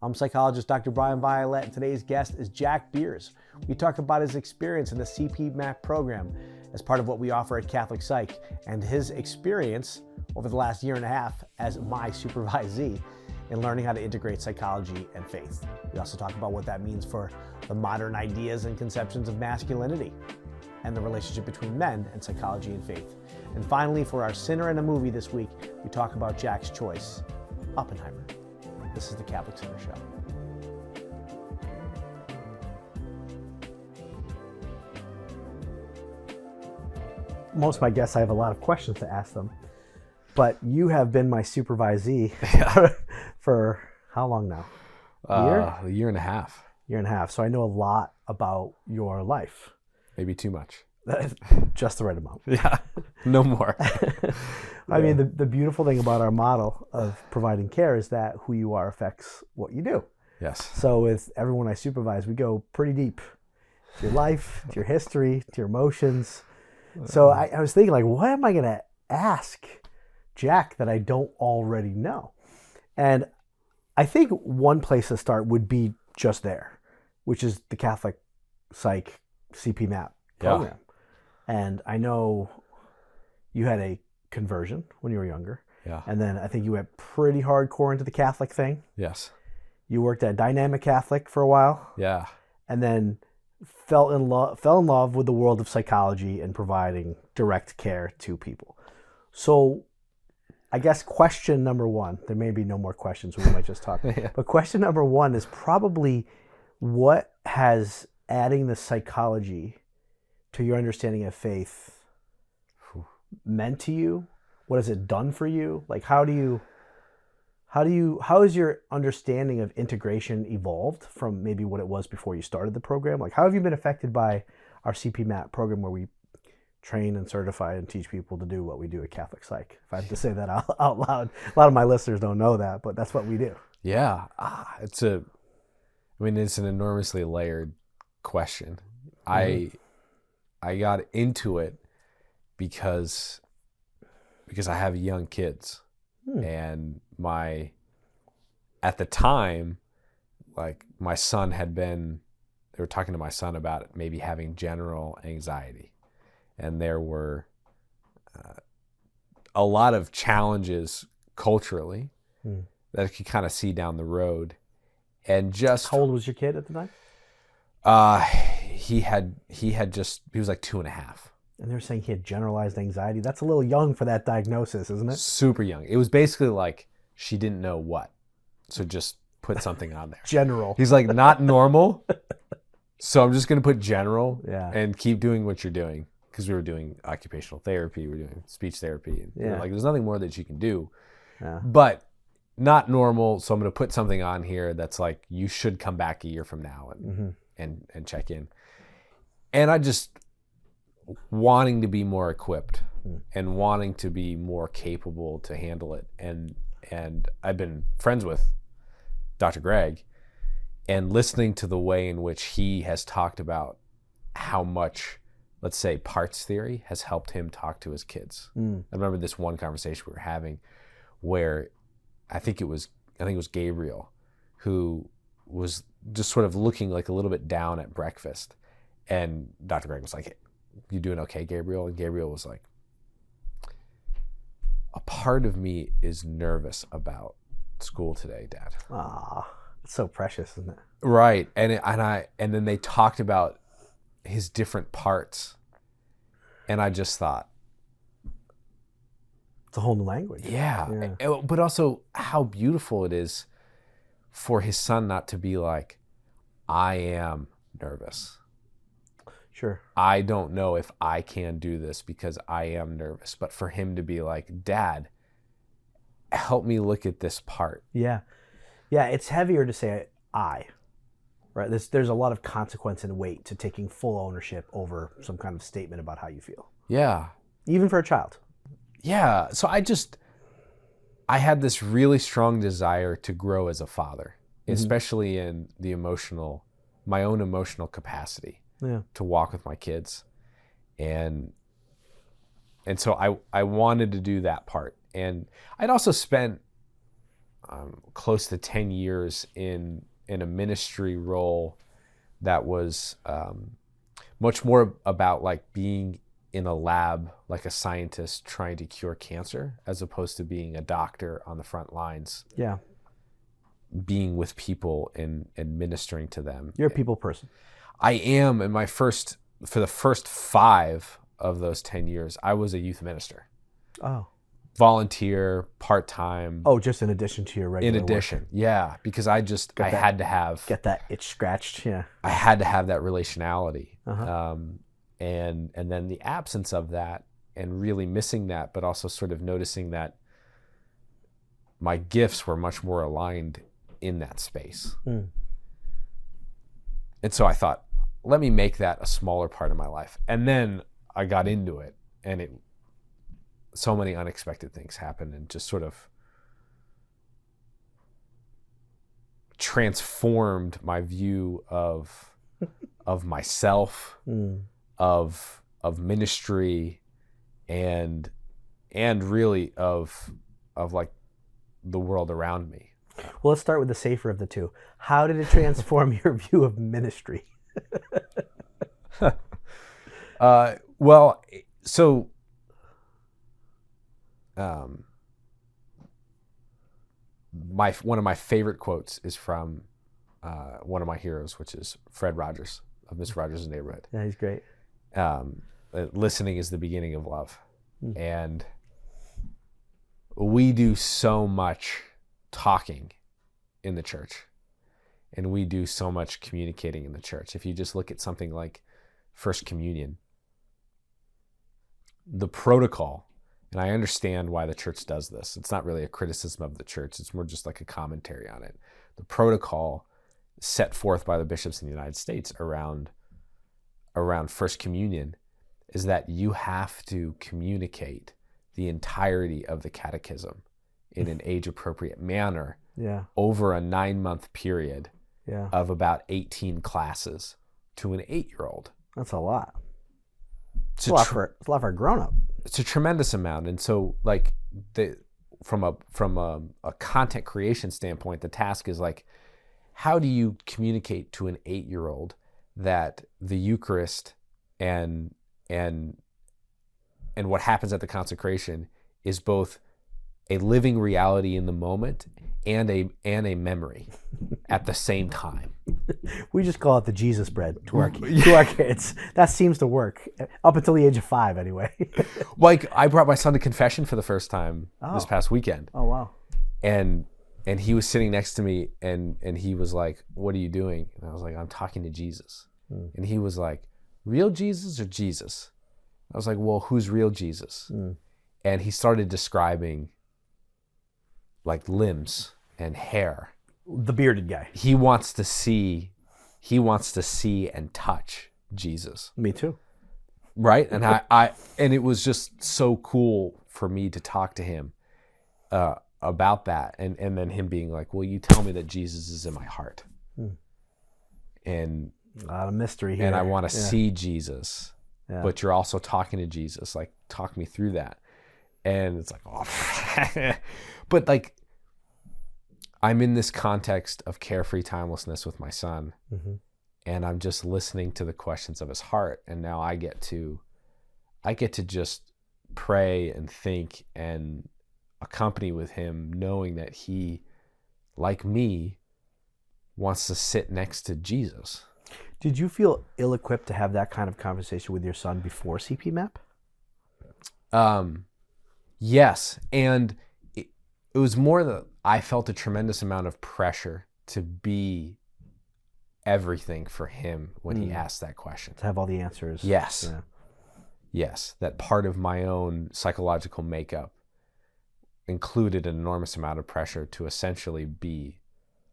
I'm psychologist Dr. Bryan Violet, and today's guest is Jack Beers. We talk about his experience in the CPMAP program as part of what we offer at CatholicPsych, and his experience over the last year and a half as my supervisee in learning how to integrate psychology and faith. We also talk about what that means for the modern ideas and conceptions of masculinity and the relationship between men and psychology and faith. And finally, for our Sinner and a Movie this week, we talk about Jack's choice, Oppenheimer. This is the Catholic Sinner Show. Most of my guests, I have a lot of questions to ask them, but you have been my supervisee for how long now? A year and a half. Year and a half. So I know a lot about your life. Maybe too much. Just the right amount. Yeah, no more. I mean, the beautiful thing about our model of providing care is that who you are affects what you do. Yes. So with everyone I supervise, we go pretty deep to your life, to your history, to your emotions. So I was thinking, like, what am I going to ask Jack that I don't already know? And I think one place to start would be just there, which is the CatholicPsych CPMAP program. Yeah. And I know you had a conversion when you were younger. Yeah. And then I think you went pretty hardcore into the Catholic thing. Yes. You worked at Dynamic Catholic for a while. Yeah. And then fell in love with the world of psychology and providing direct care to people. So I guess question number one, there may be no more questions, we might just talk. Yeah. But question number one is probably, what has adding the psychology to your understanding of faith meant to you? What has it done for you? Like, how has your understanding of integration evolved from maybe what it was before you started the program? Like, how have you been affected by our CPMAP program, where we train and certify and teach people to do what we do at CatholicPsych? If I have to say that out loud, a lot of my listeners don't know that, but that's what we do. Yeah. It's an enormously layered question. Mm-hmm. I got into it because I have young kids, and at the time, like, my son they were talking to my son about maybe having general anxiety, and there were a lot of challenges culturally that I could kind of see down the road. And just, how old was your kid at the time? He was like 2.5. And they're saying he had generalized anxiety. That's a little young for that diagnosis, isn't it? Super young. It was basically like she didn't know what, so just put something on there. General. He's like, not normal, so I'm just going to put general. Yeah. And keep doing what you're doing, because we were doing occupational therapy, we were doing speech therapy. And like, there's nothing more that you can do. Yeah. But not normal, so I'm going to put something on here that's like, you should come back a year from now and check in. And I just wanting to be more equipped and wanting to be more capable to handle it. And I've been friends with Dr. Greg, and listening to the way in which he has talked about how much, let's say, parts theory has helped him talk to his kids. I remember this one conversation we were having where I think it was Gabriel, who was just sort of looking like a little bit down at breakfast. And Dr. Greg was like, hey, you doing okay, Gabriel? And Gabriel was like, a part of me is nervous about school today, Dad. Ah, it's so precious, isn't it? Right. And then they talked about his different parts. And I just thought, it's a whole new language. Yeah. But also how beautiful it is for his son not to be like, I am nervous. Sure. I don't know if I can do this because I am nervous. But for him to be like, Dad, help me look at this part. Yeah. Yeah, it's heavier to say I, right? There's a lot of consequence and weight to taking full ownership over some kind of statement about how you feel. Yeah. Even for a child. Yeah. So I had this really strong desire to grow as a father, especially in my own emotional capacity. Yeah. To walk with my kids. And so I wanted to do that part. And I'd also spent close to 10 years in a ministry role that was much more about like being in a lab, like a scientist trying to cure cancer, as opposed to being a doctor on the front lines. Yeah. Being with people and administering to them. You're a people person. I am. For the first 5 of those 10 years, I was a youth minister. Oh. Volunteer, part-time. Oh, just in addition to your regular In addition, work. yeah, because I had to have... Get that itch scratched, yeah. I had to have that relationality. Uh-huh. And then the absence of that and really missing that, but also sort of noticing that my gifts were much more aligned in that space. Mm. And so I thought, let me make that a smaller part of my life. And then I got into it, and so many unexpected things happened and just sort of transformed my view of myself, of ministry, and really of like the world around me. Well, let's start with the safer of the two. How did it transform your view of ministry? Well, so one of my favorite quotes is from one of my heroes, which is Fred Rogers of Mr. Rogers' Neighborhood. Yeah, he's great. Listening is the beginning of love. And we do so much talking in the church, and we do so much communicating in the church. If you just look at something like First Communion, the protocol, and I understand why the church does this. It's not really a criticism of the church. It's more just like a commentary on it. The protocol set forth by the bishops in the United States around First Communion is that you have to communicate the entirety of the catechism in an age-appropriate manner over a 9-month period of about 18 classes to an 8-year-old. That's a lot. It's a lot for a grown-up. It's a tremendous amount. And so like from a content creation standpoint, the task is like, how do you communicate to an 8-year-old that the Eucharist and what happens at the consecration is both a living reality in the moment and a memory at the same time? We just call it the Jesus bread to our kids. That seems to work up until the age of 5, anyway. Like I brought my son to confession for the first time this past weekend. Oh wow! And he was sitting next to me, and he was like, "What are you doing?" And I was like, "I'm talking to Jesus." And he was like, "Real Jesus or Jesus?" I was like, "Well, who's real Jesus?" And he started describing like limbs and hair. The bearded guy. He wants to see and touch Jesus. Me too. Right? And and it was just so cool for me to talk to him about that. And then him being like, "Well, you tell me that Jesus is in my heart." And a lot of mystery here. And I want to see Jesus. Yeah. But you're also talking to Jesus. Like, talk me through that. And it's like, oh. But like, I'm in this context of carefree timelessness with my son, and I'm just listening to the questions of his heart. And now I get to just pray and think and accompany with him, knowing that he, like me, wants to sit next to Jesus. Did you feel ill-equipped to have that kind of conversation with your son before CPMAP? Yes, and it was more that I felt a tremendous amount of pressure to be everything for him when he asked that question. To have all the answers. Yes. Yeah. Yes, that part of my own psychological makeup included an enormous amount of pressure to essentially be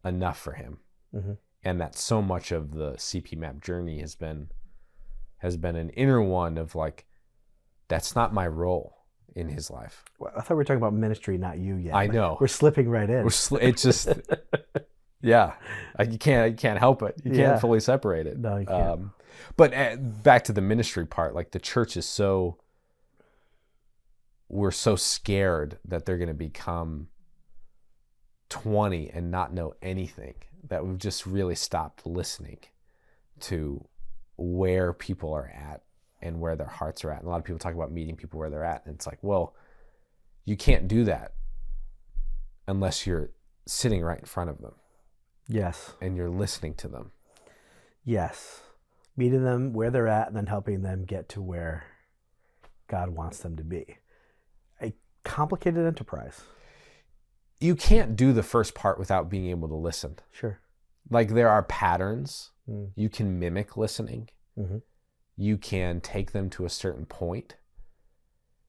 enough for him. And that so much of the CPMAP journey has been an inner one of like, that's not my role in his life. Well, I thought we were talking about ministry, not you yet. I know. We're slipping right in. It's just, yeah, you can't help it. You can't fully separate it. No, you can't. But back to the ministry part, like the church is we're so scared that they're going to become 20 and not know anything, that we've just really stopped listening to where people are at and where their hearts are at. And a lot of people talk about meeting people where they're at. And it's like, well, you can't do that unless you're sitting right in front of them. Yes. And you're listening to them. Yes. Meeting them where they're at and then helping them get to where God wants them to be. A complicated enterprise. You can't do the first part without being able to listen. Sure. Like there are patterns. You can mimic listening. Mm-hmm. You can take them to a certain point.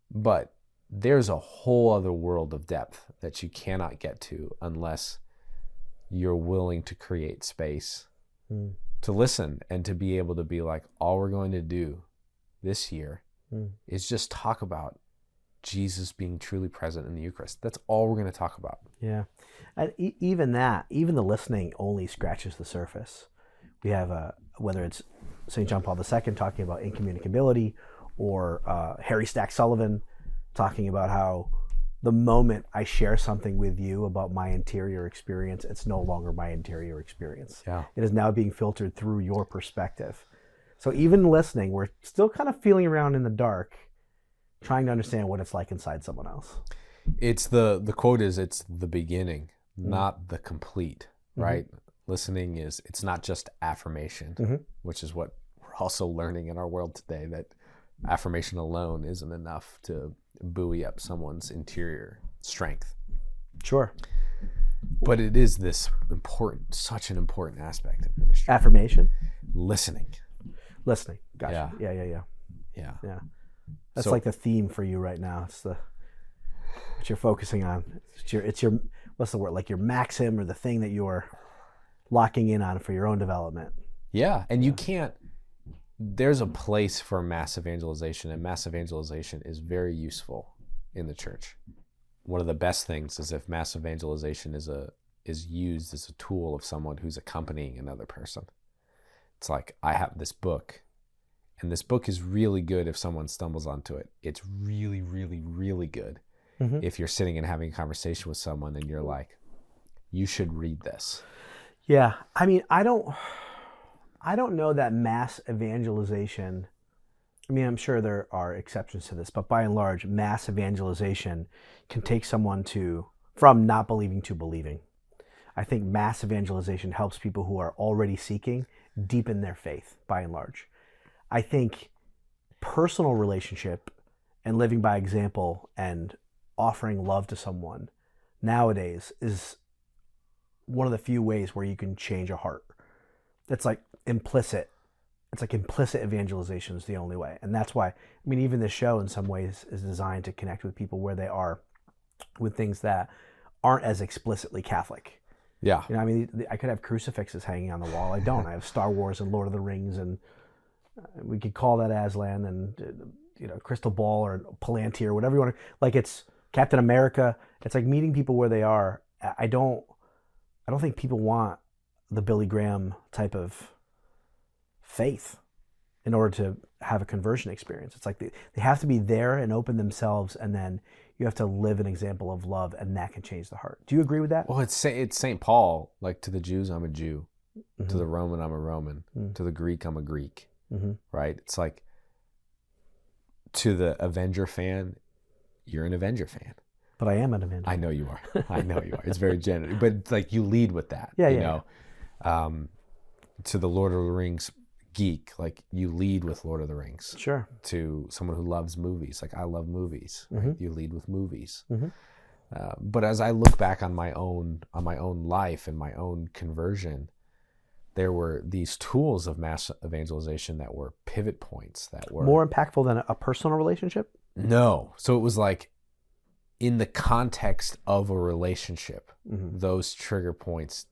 But there's a whole other world of depth that you cannot get to unless you're willing to create space to listen and to be able to be like, all we're going to do this year is just talk about Jesus being truly present in the Eucharist. That's all we're going to talk about. Yeah. And even the listening only scratches the surface. We have, whether it's St. John Paul II talking about incommunicability or Harry Stack Sullivan talking about how the moment I share something with you about my interior experience, it's no longer my interior experience. Yeah. It is now being filtered through your perspective. So even listening, we're still kind of feeling around in the dark, trying to understand what it's like inside someone else. It's the quote is, it's the beginning, not the complete, right? Listening it's not just affirmation, which is what we're also learning in our world today, that affirmation alone isn't enough to buoy up someone's interior strength. Sure. But it is this important, such an important aspect of ministry. Affirmation? Listening. Gotcha. Yeah. That's like the theme for you right now. It's what you're focusing on. It's your what's the word? Like your maxim or the thing that you're locking in on for your own development. Yeah. And you can't, there's a place for mass evangelization, and mass evangelization is very useful in the church. One of the best things is if mass evangelization is used as a tool of someone who's accompanying another person. It's like, I have this book, and this book is really good if someone stumbles onto it. It's really, really, really good if you're sitting and having a conversation with someone and you're like, you should read this. Yeah. I mean, I don't know that mass evangelization, I mean, I'm sure there are exceptions to this, but by and large, mass evangelization can take someone from not believing to believing. I think mass evangelization helps people who are already seeking deepen their faith, by and large. I think personal relationship and living by example and offering love to someone nowadays is one of the few ways where you can change a heart. It's like implicit. It's like implicit evangelization is the only way. And that's why, I mean, even this show in some ways is designed to connect with people where they are with things that aren't as explicitly Catholic. Yeah. You know, I mean, I could have crucifixes hanging on the wall. I don't. I have Star Wars and Lord of the Rings, and we could call that Aslan and, Crystal Ball or Palantir, whatever you want to, like it's Captain America. It's like meeting people where they are. I don't think people want the Billy Graham type of faith in order to have a conversion experience. It's like they have to be there and open themselves, and then you have to live an example of love, and that can change the heart. Do you agree with that? Well, it's St. Paul, like, to the Jews, I'm a Jew. To the Roman, I'm a Roman. To the Greek, I'm a Greek. Right? It's like, to the Avenger fan, you're an Avenger fan. But I am an Avenger. I know you are. I know you are. It's very generous. But it's like you lead with that. You know? To the Lord of the Rings geek, like you lead with Lord of the Rings. Sure. To someone who loves movies, like I love movies. Right? You lead with movies. But as I look back on my own life and my own conversion, there were these tools of mass evangelization that were pivot points that were more impactful than a personal relationship. No, so it was like in the context of a relationship, those trigger points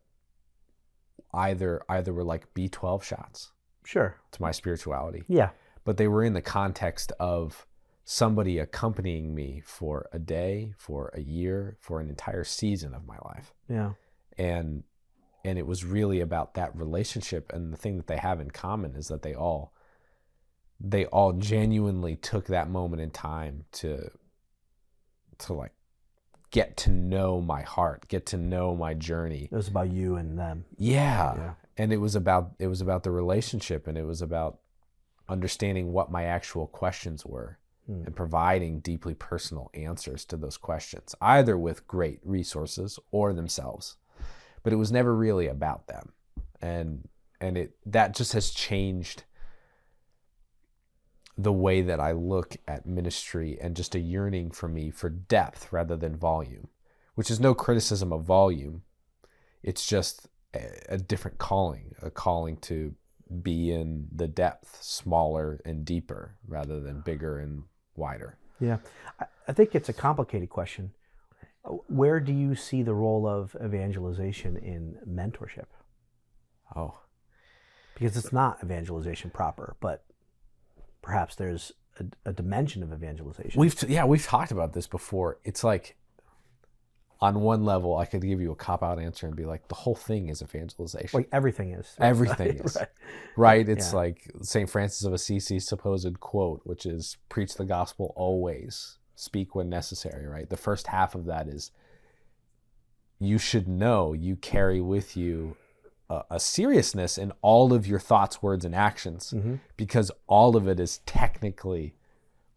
either were like B12 shots. Sure. To my spirituality. Yeah. But they were in the context of somebody accompanying me for a day, for a year, for an entire season of my life. Yeah. And it was really about that relationship, and the thing that they have in common is that they all genuinely took that moment in time to like get to know my heart, get to know my journey. It was about you and them. Yeah. And it was about the relationship, and it was about understanding what my actual questions were and providing deeply personal answers to those questions, either with great resources or themselves. But it was never really about them. And that just has changed the way that I look at ministry, and just a yearning for me for depth rather than volume, which is no criticism of volume. It's just a different calling, a calling to be in the depth, smaller and deeper rather than bigger and wider. Yeah. I think it's a complicated question. Where do you see the role of evangelization in mentorship? Oh. Because it's not evangelization proper, but perhaps there's a dimension of evangelization. We've talked about this before. It's like, on one level, I could give you a cop-out answer and be like, the whole thing is evangelization. Like everything is. Everything is. Right? It's like St. Francis of Assisi's supposed quote, which is, preach the gospel always, speak when necessary, right? The first half of that is, you should know you carry with you a seriousness in all of your thoughts, words, and actions, because all of it is technically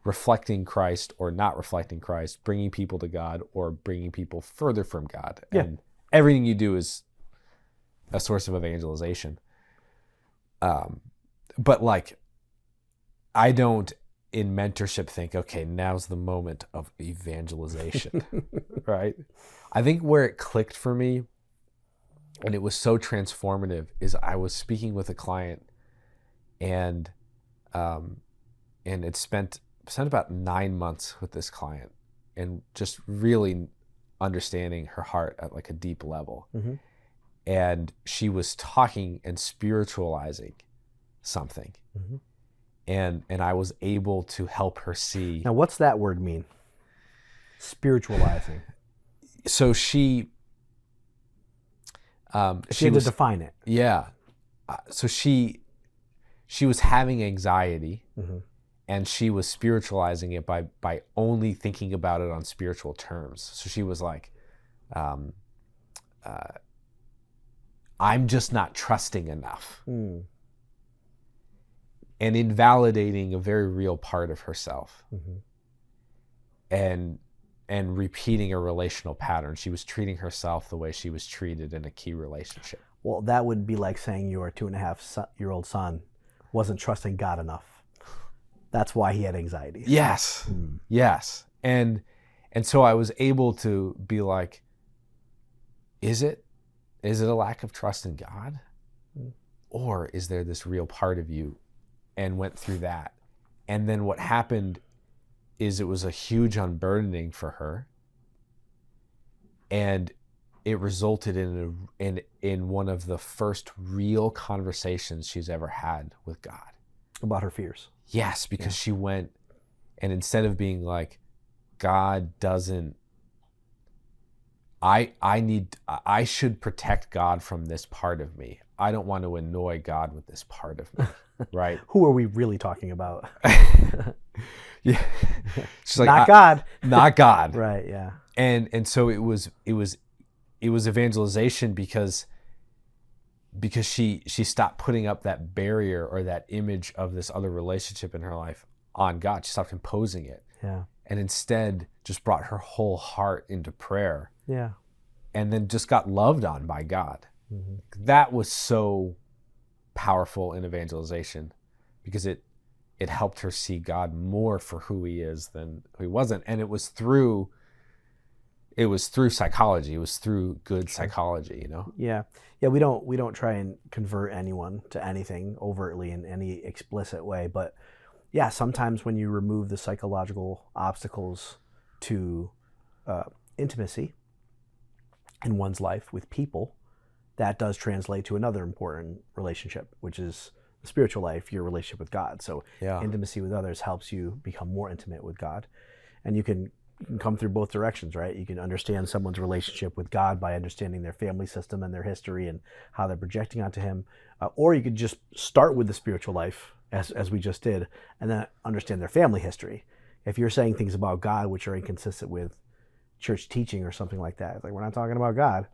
reflecting Christ or not reflecting Christ, bringing people to God or bringing people further from God. Yeah. And everything you do is a source of evangelization. But like, I don't in mentorship think, okay, now's the moment of evangelization, right? I think where it clicked for me, and it was so transformative, is I was speaking with a client, and it spent about 9 months with this client, and just really understanding her heart at like a deep level. And she was talking and spiritualizing something. And I was able to help her see. Now, what's that word mean? Spiritualizing. So she had to define it. Yeah. So she was having anxiety, and she was spiritualizing it by only thinking about it on spiritual terms. So she was like, I'm just not trusting enough. And invalidating a very real part of herself. And repeating a relational pattern. She was treating herself the way she was treated in a key relationship. Well, that would be like saying your 2.5-year-old son wasn't trusting God enough. That's why he had anxiety. Yes. Yes. And so I was able to be like, is it a lack of trust in God? Or is there this real part of you? And went through that. And then what happened is it was a huge unburdening for her. And it resulted in one of the first real conversations she's ever had with God. About her fears. Yes, because she went, and instead of being like, God doesn't, I should protect God from this part of me. I don't want to annoy God with this part of me, right? Who are we really talking about? Yeah, she's like, not God. Not God. Right. Yeah. And so it was evangelization because she stopped putting up that barrier or that image of this other relationship in her life on God. She stopped imposing it. Yeah. And instead just brought her whole heart into prayer. Yeah. And then just got loved on by God. That was so powerful in evangelization, because it helped her see God more for who he is than who he wasn't. And it was through psychology. It was through good psychology, you know? Yeah. Yeah. We don't try and convert anyone to anything overtly in any explicit way, but yeah, sometimes when you remove the psychological obstacles to intimacy in one's life with people, that does translate to another important relationship, which is the spiritual life, your relationship with God. So intimacy with others helps you become more intimate with God. And you can come through both directions, right? You can understand someone's relationship with God by understanding their family system and their history and how they're projecting onto him. Or you could just start with the spiritual life, as we just did, and then understand their family history. If you're saying things about God which are inconsistent with church teaching or something like that. It's like, we're not talking about God,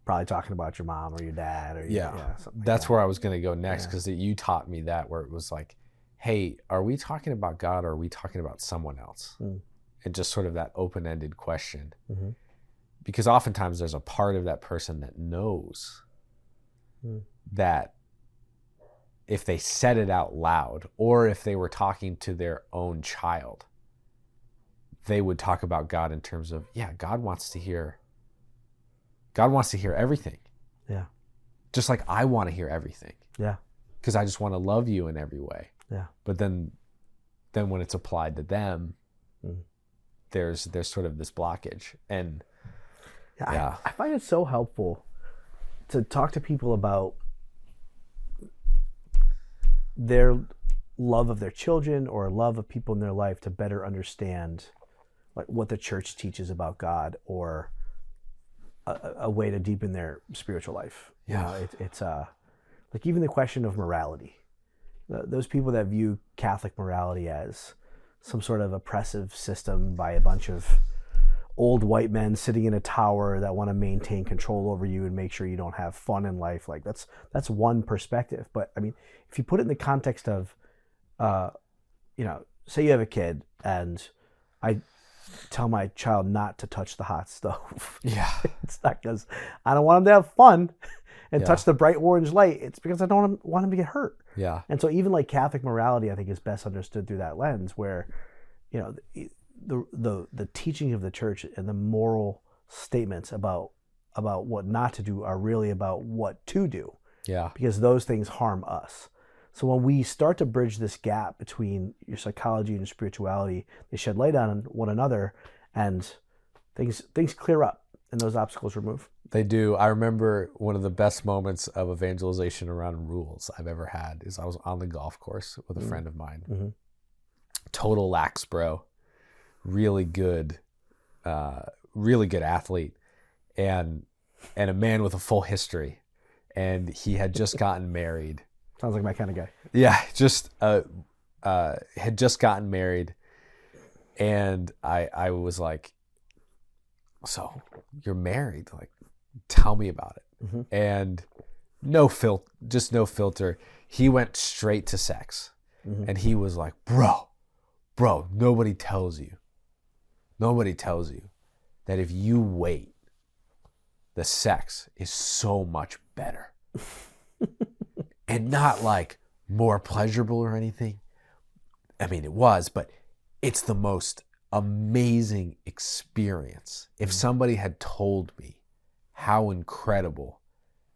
probably talking about your mom or your dad or something like that's that. where I was going to go next, because you taught me that, where it was like, hey, are we talking about God or are we talking about someone else? And just sort of that open-ended question. Because oftentimes there's a part of that person that knows that if they said it out loud, or if they were talking to their own child, they would talk about God in terms of, God wants to hear everything. Yeah. Just like I want to hear everything. Yeah. Because I just want to love you in every way. Yeah. But then when it's applied to them, there's sort of this blockage. And I find it so helpful to talk to people about their love of their children or love of people in their life to better understand like what the church teaches about God, or a way to deepen their spiritual life. Yeah. It's like even the question of morality. Those people that view Catholic morality as some sort of oppressive system by a bunch of old white men sitting in a tower that want to maintain control over you and make sure you don't have fun in life. Like that's one perspective. But I mean, if you put it in the context of, say you have a kid and I tell my child not to touch the hot stove. Yeah. It's not because I don't want him to have fun and touch the bright orange light. It's because I don't want him to get hurt. Yeah. And so even like Catholic morality, I think, is best understood through that lens, where, the teaching of the church and the moral statements about what not to do are really about what to do. Yeah. Because those things harm us. So when we start to bridge this gap between your psychology and your spirituality, they shed light on one another, and things clear up and those obstacles remove. They do. I remember one of the best moments of evangelization around rules I've ever had is I was on the golf course with a friend of mine. Total lax bro. Really good athlete, and a man with a full history. And he had just gotten married. Sounds like my kind of guy. Yeah, had just gotten married, and I was like, so you're married? Like, tell me about it. And no filter. He went straight to sex, and he was like, bro, nobody tells you that if you wait, the sex is so much better. And not like more pleasurable or anything. I mean, it was, but it's the most amazing experience. If somebody had told me how incredible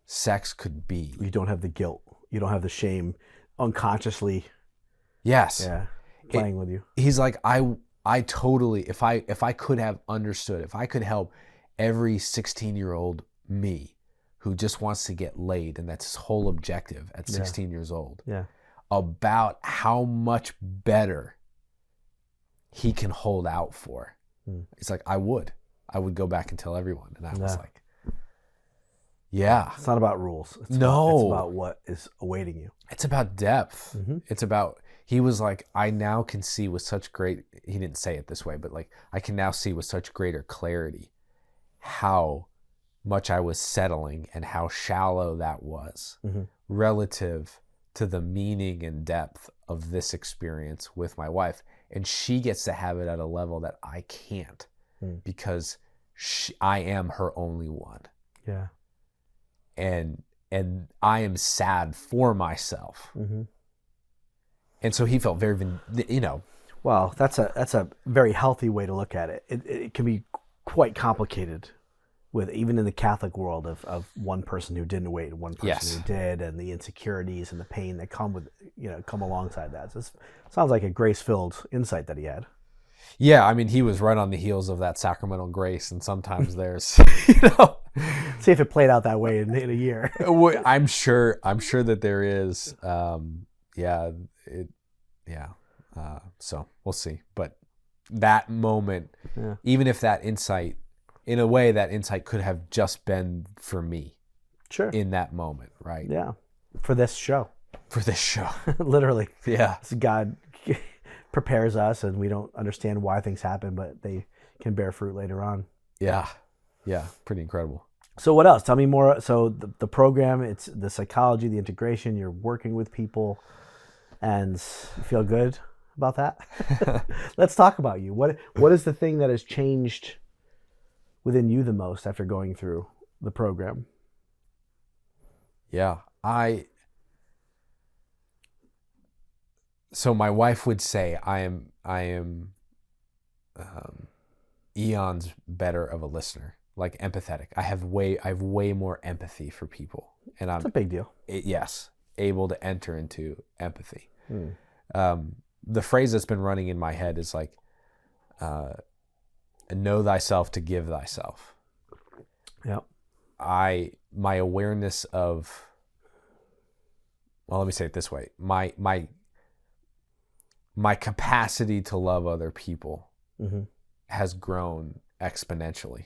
sex could be. You don't have the guilt. You don't have the shame unconsciously. Yes. Yeah. Playing with you. He's like, I totally, if I could have understood, if I could help every 16-year-old me who just wants to get laid, and that's his whole objective at 16 years old, about how much better he can hold out for. It's like, I would go back and tell everyone. And I was like, it's not about rules. It's about what is awaiting you. It's about depth. It's about, he was like, I now can see with such great, he didn't say it this way, but like, I can now see with such greater clarity how much I was settling and how shallow that was relative to the meaning and depth of this experience with my wife. And she gets to have it at a level that I can't because I am her only one. Yeah. And I am sad for myself. And so he felt very, Well, that's a very healthy way to look at it. It can be quite complicated, with even in the Catholic world, of one person who didn't wait and one person who did, and the insecurities and the pain that come alongside that. So it sounds like a grace-filled insight that he had. Yeah, I mean, he was right on the heels of that sacramental grace, and sometimes there's, See if it played out that way in a year. I'm sure that there is. So we'll see. But that moment, even if that insight, in a way, that insight could have just been for me. Sure. In that moment, right? Yeah. For this show. Literally. Yeah. God prepares us, and we don't understand why things happen, but they can bear fruit later on. Yeah. Yeah. Pretty incredible. So what else? Tell me more. So the program, it's the psychology, the integration, you're working with people, and you feel good about that? Let's talk about you. What is the thing that has changed within you the most after going through the program? Yeah. So my wife would say I am eons better of a listener. Like empathetic. I have way more empathy for people, and It's a big deal. Yes, able to enter into empathy. The phrase that's been running in my head is like, know thyself to give thyself. Yep. My awareness of, well, let me say it this way. My capacity to love other people has grown exponentially.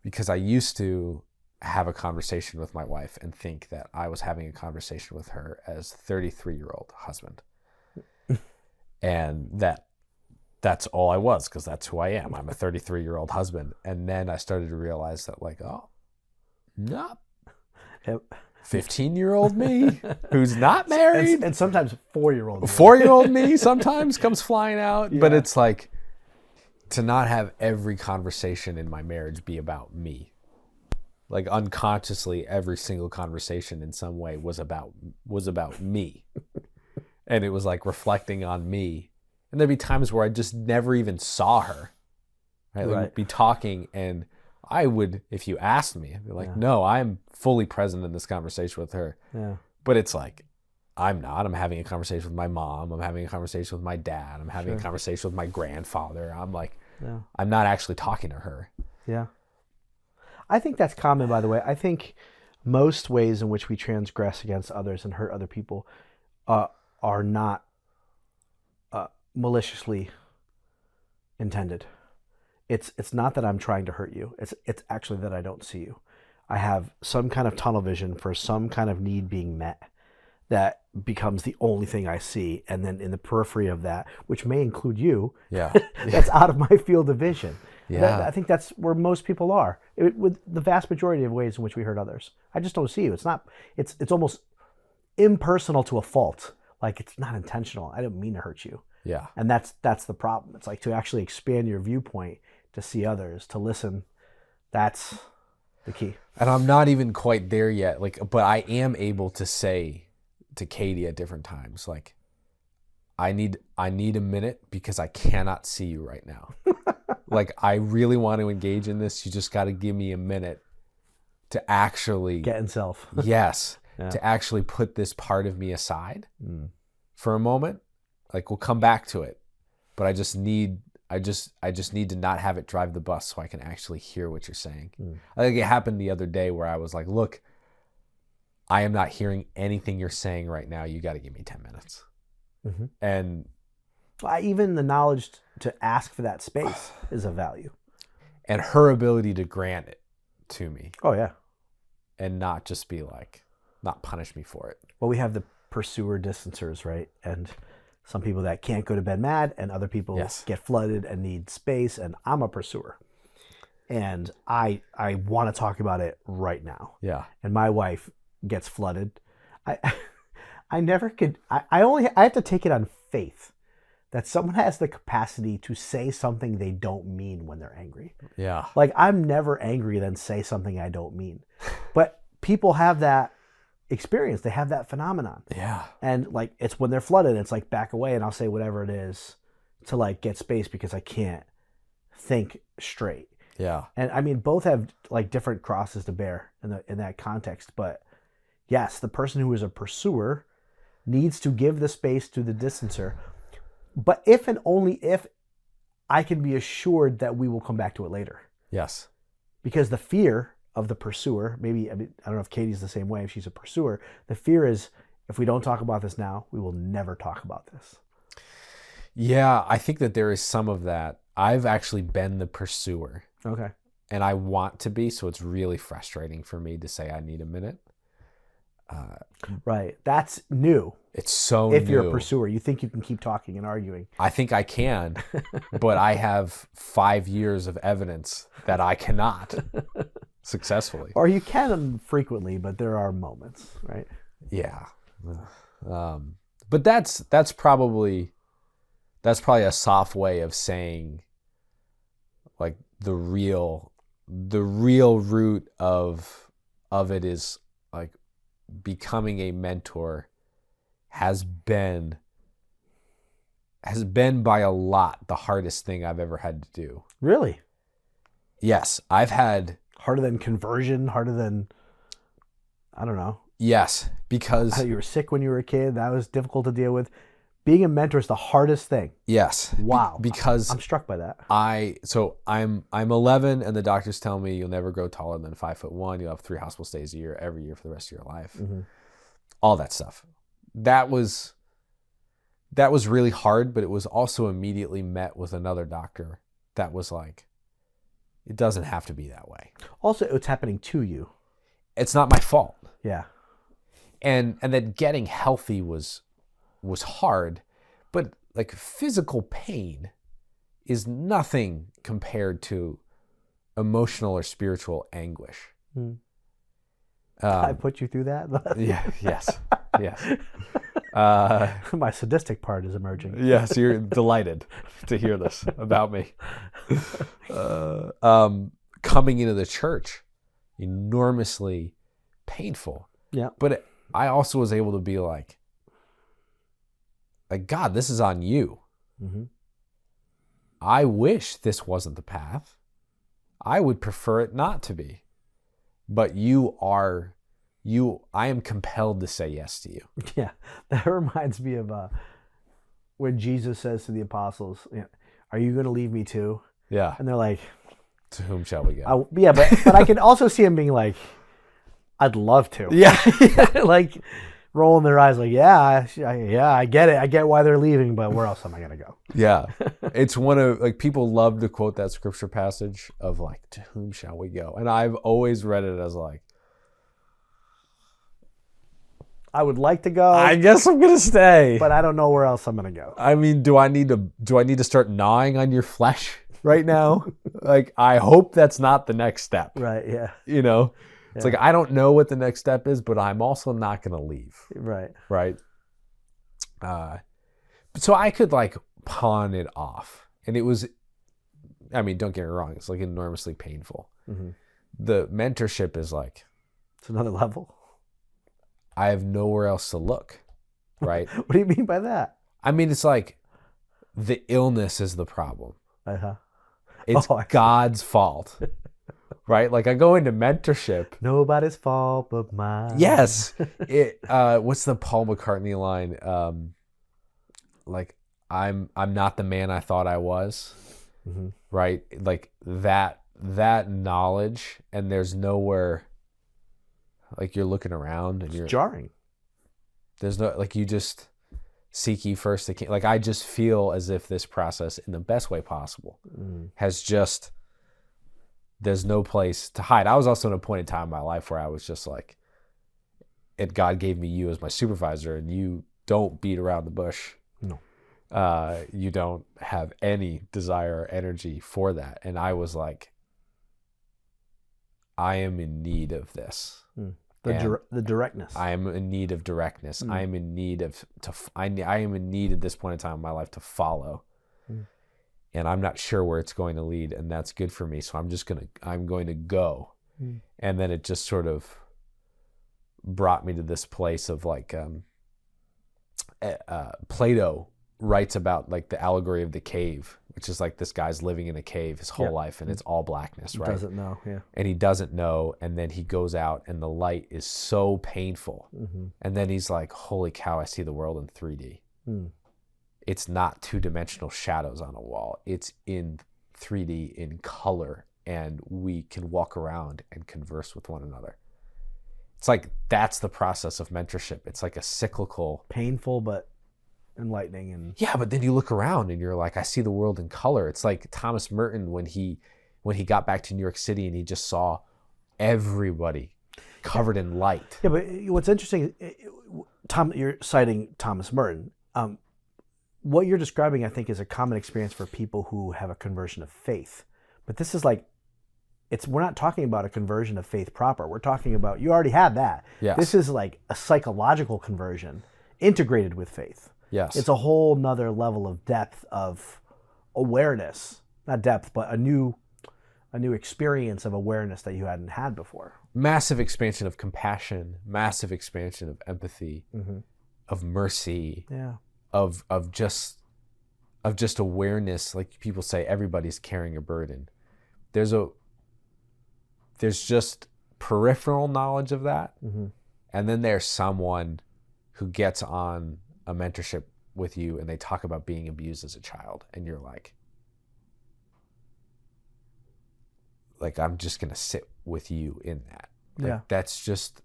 Because I used to have a conversation with my wife and think that I was having a conversation with her as 33-year-old husband. And that's all I was, because that's who I am. I'm a 33-year-old husband. And then I started to realize that, like, oh, no. 15-year-old me who's not married. And sometimes 4-year-old me. 4-year-old me sometimes comes flying out. Yeah. But it's like, to not have every conversation in my marriage be about me. Like unconsciously, every single conversation in some way was about me. And it was like reflecting on me. And there'd be times where I just never even saw her. Right? Like, we'd be talking, and I would, if you asked me, I'd be like, no, I'm fully present in this conversation with her. Yeah. But it's like, I'm not. I'm having a conversation with my mom. I'm having a conversation with my dad. I'm having a conversation with my grandfather. I'm like, I'm not actually talking to her. Yeah. I think that's common, by the way. I think most ways in which we transgress against others and hurt other people are not maliciously intended. It's not that I'm trying to hurt you. It's actually that I don't see you. I have some kind of tunnel vision for some kind of need being met that becomes the only thing I see. And then in the periphery of that, which may include you, that's out of my field of vision. Yeah. I think that's where most people are, with the vast majority of ways in which we hurt others. I just don't see you. It's almost impersonal to a fault. Like, it's not intentional. I didn't mean to hurt you. Yeah. And that's the problem. It's like, to actually expand your viewpoint, to see others, to listen. That's the key. And I'm not even quite there yet. Like, but I am able to say to Katie at different times, like, I need a minute because I cannot see you right now. Like, I really want to engage in this. You just got to give me a minute to actually get in self. Yes. Yeah. To actually put this part of me aside for a moment. Like, we'll come back to it, but I just need to not have it drive the bus so I can actually hear what you're saying. I think it happened the other day where I was like, look, I am not hearing anything you're saying right now. You got to give me 10 minutes. And even the knowledge to ask for that space is of value. And her ability to grant it to me. Oh, yeah. And not just be like, not punish me for it. Well, we have the pursuer distancers, right? And some people that can't go to bed mad, and other people get flooded and need space. And I'm a pursuer. And I want to talk about it right now. Yeah. And my wife gets flooded. I never could. I have to take it on faith that someone has the capacity to say something they don't mean when they're angry. Yeah. Like, I'm never angry then say something I don't mean. But people have that experience. They have that phenomenon. Yeah. And like, it's when they're flooded, it's like, back away and I'll say whatever it is to like get space because I can't think straight. Yeah. And I mean, both have like different crosses to bear in that context. But yes, the person who is a pursuer needs to give the space to the distancer. But if and only if I can be assured that we will come back to it later. Yes. Because the fear of the pursuer, I don't know if Katie's the same way, if she's a pursuer, the fear is, if we don't talk about this now, we will never talk about this. Yeah, I think that there is some of that. I've actually been the pursuer. Okay. And I want to be, so it's really frustrating for me to say I need a minute. Right. That's new. It's so if new. you're a pursuer, you think you can keep talking and arguing. I think I can, but I have 5 years of evidence that I cannot successfly. Or you can frequently, but there are moments, right? Yeah. But that's probably a soft way of saying, like, the real root of it is, like, becoming a mentor has been by a lot the hardest thing I've ever had to do. Really? Yes, I've had... Harder than conversion, harder than, I don't know. Yes, because... You were sick when you were a kid. That was difficult to deal with. Being a mentor is the hardest thing. Yes. Wow. Because... I'm struck by that. I'm 11 and the doctors tell me you'll never grow taller than 5'1". You'll have 3 hospital stays a year, every year for the rest of your life. Mm-hmm. All that stuff. That was really hard, but it was also immediately met with another doctor that was like, it doesn't have to be that way. Also, it's happening to you. It's not my fault. Yeah. And that getting healthy was hard, but like physical pain is nothing compared to emotional or spiritual anguish. I put you through that? Yeah. Yes. My sadistic part is emerging. Yes, you're delighted to hear this about me. Coming into the church, enormously painful. Yeah. But I also was able to be like, God, this is on you. Mm-hmm. I wish this wasn't the path. I would prefer it not to be. But I am compelled to say yes to you. Yeah, that reminds me of when Jesus says to the apostles, "Are you going to leave me too?" Yeah. And they're like, "To whom shall we go?" Yeah, but I can also see him being like, "I'd love to." Yeah. Like rolling their eyes like, I get it. I get why they're leaving, but where else am I going to go? Yeah. It's one of, like, people love to quote that scripture passage of like, "To whom shall we go?" And I've always read it as like, I would like to go. I guess I'm gonna stay, but I don't know where else I'm gonna go. I mean, do I need to start gnawing on your flesh right now? Like, I hope that's not the next step. Right. Yeah. It's like, I don't know what the next step is, but I'm also not gonna leave. Right. Right. So I could like pawn it off, and it was, I mean, don't get me wrong, it's like enormously painful. Mm-hmm. The mentorship is like, it's another level. I have nowhere else to look, right? What do you mean by that? I mean, it's like the illness is the problem. Uh-huh. It's God's fault, right? Like, I go into mentorship. Nobody's fault but mine. Yes. What's the Paul McCartney line? Like, I'm not the man I thought I was, mm-hmm. Right? Like that knowledge, and there's nowhere. Like, you're looking around and it's jarring. There's no, like, you just seek ye first the king. Like, I just feel as if this process, in the best way possible, has just, there's no place to hide. I was also in a point in time in my life where I was just like, God gave me you as my supervisor, and you don't beat around the bush. No. You don't have any desire or energy for that. And I was like, I am in need of this. The directness. I am in need of directness. I am in need I am in need at this point in time in my life to follow. And I'm not sure where it's going to lead, and that's good for me. So I'm going to go. And then it just sort of brought me to this place of like, Plato writes about like the allegory of the cave, which is like this guy's living in a cave his whole life, and it's all blackness, right? He doesn't know, yeah. And he doesn't know, and then he goes out and the light is so painful. Mm-hmm. And then he's like, holy cow, I see the world in 3D. It's not two-dimensional shadows on a wall. It's in 3D, in color, and we can walk around and converse with one another. It's like, that's the process of mentorship. It's like a cyclical... Painful, but enlightening. And yeah, but then you look around and you're like, I see the world in color. It's like Thomas Merton when he got back to New York City and he just saw everybody covered in light. Yeah, but what's interesting, you're citing Thomas Merton. What you're describing, I think, is a common experience for people who have a conversion of faith. But this is like, we're not talking about a conversion of faith proper. We're talking about, you already had that. Yes. This is like a psychological conversion integrated with faith. Yes. It's a whole nother level of depth of awareness. Not depth, but a new experience of awareness that you hadn't had before. Massive expansion of compassion, massive expansion of empathy, of mercy, of just awareness. Like people say, everybody's carrying a burden. There's just peripheral knowledge of that, and then there's someone who gets on a mentorship with you and they talk about being abused as a child, and you're like I'm just gonna sit with you in that. That's just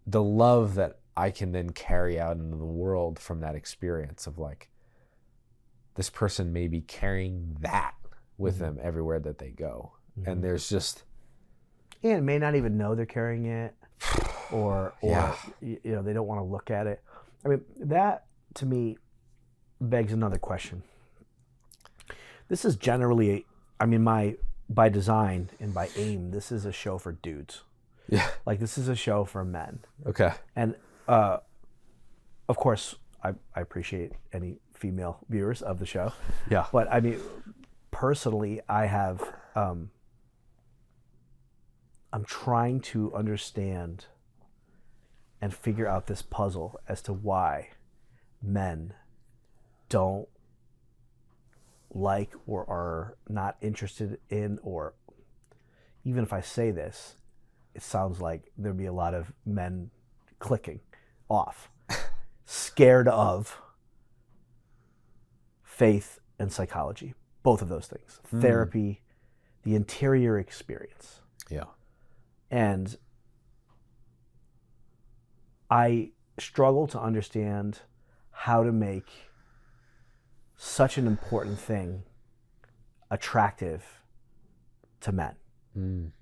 the love that I can then carry out into the world from that experience of like, this person may be carrying that with them everywhere that they go. And there's just... And may not even know they're carrying it, or you know, they don't want to look at it. I mean, that to me begs another question. This is generally, by design and by aim, this is a show for dudes. Yeah. Like, this is a show for men. Okay. And of course, I appreciate any female viewers of the show. Yeah. But I mean, personally, I have, I'm trying to understand and figure out this puzzle as to why men don't like or are not interested in, or even if I say this, it sounds like there'd be a lot of men clicking off, scared of faith and psychology, both of those things, therapy, the interior experience. Yeah. And I struggle to understand how to make such an important thing attractive to men.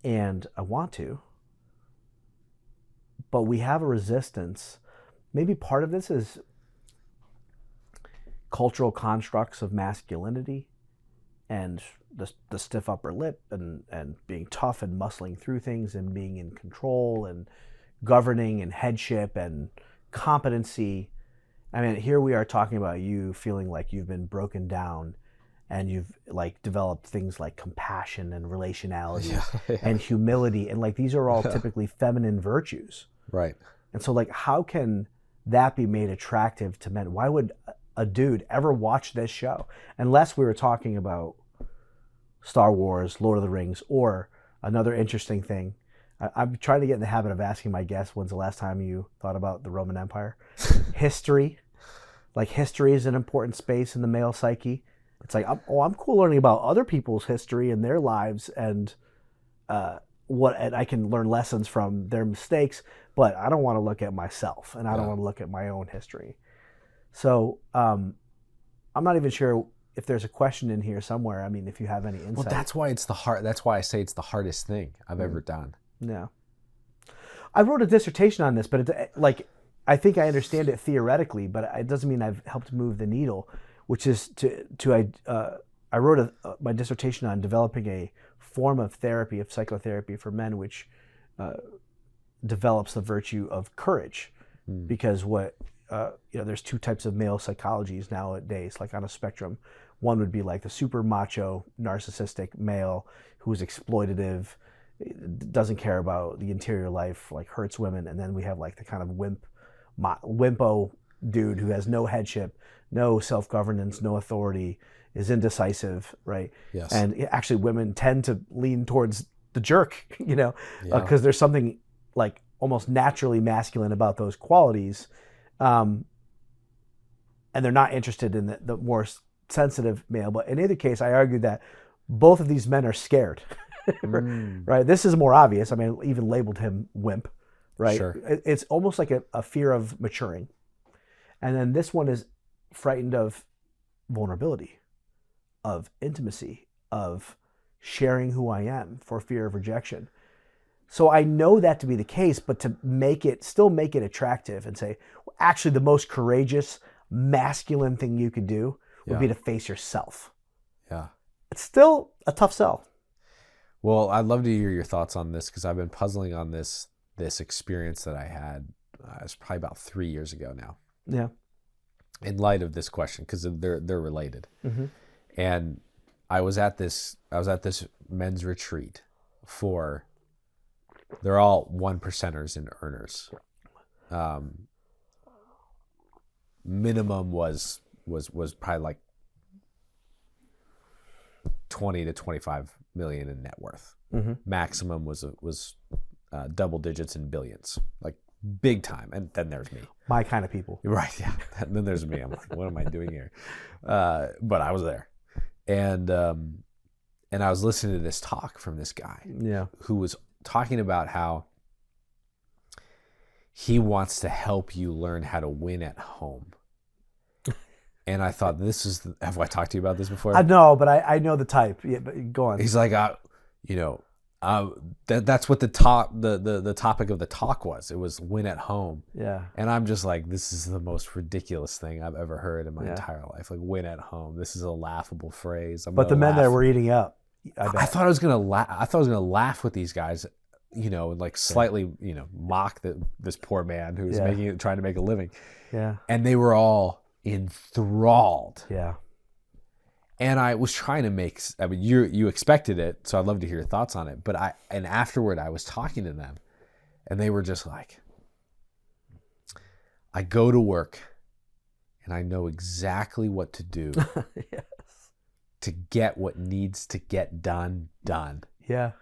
And I want to, but we have a resistance. Maybe part of this is cultural constructs of masculinity and the stiff upper lip and being tough and muscling through things and being in control and governing and headship and competency. I mean, here we are talking about you feeling like you've been broken down and you've like developed things like compassion and relationality and humility. And like, these are all typically feminine virtues. Right. And so like, how can that be made attractive to men? Why would a dude ever watch this show? Unless we were talking about Star Wars, Lord of the Rings, or another interesting thing. I'm trying to get in the habit of asking my guests, when's the last time you thought about the Roman Empire? History. Like, history is an important space in the male psyche. It's like, I'm cool learning about other people's history and their lives and and I can learn lessons from their mistakes, but I don't want to look at myself and I don't want to look at my own history. So I'm not even sure if there's a question in here somewhere. I mean, if you have any insight. Well, that's why that's why I say it's the hardest thing I've ever done. Yeah. I wrote a dissertation on this, but it's like, I think I understand it theoretically, but it doesn't mean I've helped move the needle, which is I wrote my dissertation on developing a form of therapy, of psychotherapy for men, which develops the virtue of courage. Because there's two types of male psychologies nowadays, like on a spectrum. One would be like the super macho, narcissistic male who is exploitative, doesn't care about the interior life, like hurts women. And then we have like the kind of wimpo dude who has no headship, no self-governance, no authority, is indecisive, right? Yes. And actually women tend to lean towards the jerk, because there's something like almost naturally masculine about those qualities. And they're not interested in the more sensitive male. But in either case, I argued that both of these men are scared, right? This is more obvious. I mean, I even labeled him wimp, right? Sure. It's almost like a fear of maturing. And then this one is frightened of vulnerability, of intimacy, of sharing who I am for fear of rejection. So I know that to be the case, but to still make it attractive and say, well, actually the most courageous, masculine thing you could do would be to face yourself. Yeah. It's still a tough sell. Well, I'd love to hear your thoughts on this, because I've been puzzling on this experience that I had. It's probably about 3 years ago now. Yeah. In light of this question, because they're related. Mm-hmm. And I was at this men's retreat for, they're all 1%ers and earners. Minimum was probably like 20 to 25 million in net worth. Mm-hmm. Maximum was double digits in billions, like big time. And then there's me. My kind of people. Right, yeah. And then there's me. I'm like, what am I doing here? But I was there. And I was listening to this talk from this guy who was talking about how he wants to help you learn how to win at home. And I thought, have I talked to you about this before? No, but I know the type. Yeah, but go on. He's like, that's what the topic of the talk was. It was win at home. Yeah. And I'm just like, this is the most ridiculous thing I've ever heard in my entire life. Like, win at home. This is a laughable phrase. But the men there were eating up. I thought I was gonna laugh with these guys, and like slightly, mock this poor man who's trying to make a living. Yeah. And they were all enthralled. Yeah. And I was trying to you expected it, so I'd love to hear your thoughts on it. But afterward I was talking to them, and they were just like, I go to work and I know exactly what to do to get what needs to get done. Yeah.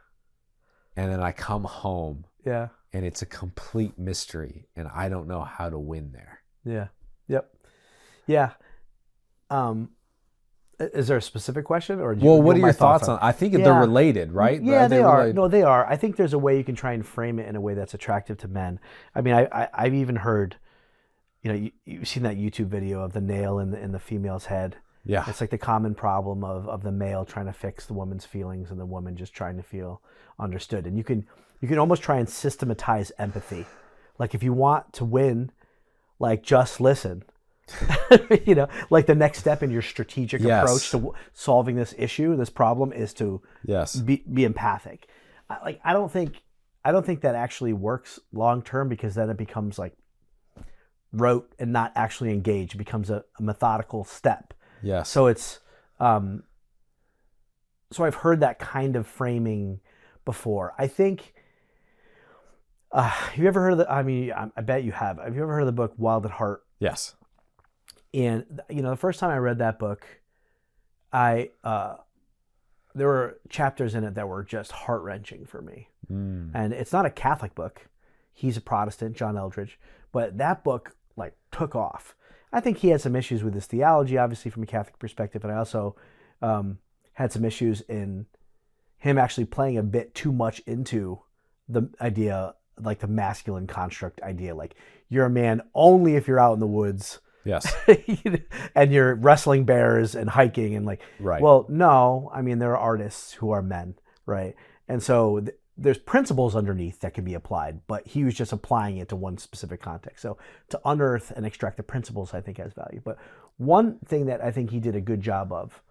And then I come home. Yeah. And it's a complete mystery, and I don't know how to win there. Yeah. Yep. Yeah. Is there a specific question, or what are your thoughts on? I think they're related, right? Yeah, they are. No, they are. I think there's a way you can try and frame it in a way that's attractive to men. I mean, I've even heard, you've seen that YouTube video of the nail in the female's head. Yeah, it's like the common problem of the male trying to fix the woman's feelings and the woman just trying to feel understood. And you can almost try and systematize empathy. Like, if you want to win, like, just listen. Like the next step in your strategic approach to solving this problem is to be empathic. I don't think that actually works long term, because then it becomes like rote and not actually engaged. It becomes a methodical step. Yes. So it's so I've heard that kind of framing before. I think have you ever heard of I bet you have. Have you ever heard of the book Wild at Heart? Yes. And the first time I read that book, there were chapters in it that were just heart-wrenching for me. And it's not a Catholic book. He's a Protestant, John Eldridge, but that book like took off. I think he had some issues with his theology, obviously from a Catholic perspective, and I also had some issues in him actually playing a bit too much into the idea, like the masculine construct idea, like you're a man only if you're out in the woods. Yes. And you're wrestling bears and hiking and like, right. Well, no, I mean, there are artists who are men, right? And so there's principles underneath that can be applied, but he was just applying it to one specific context. So to unearth and extract the principles, I think has value. But one thing that I think he did a good job of,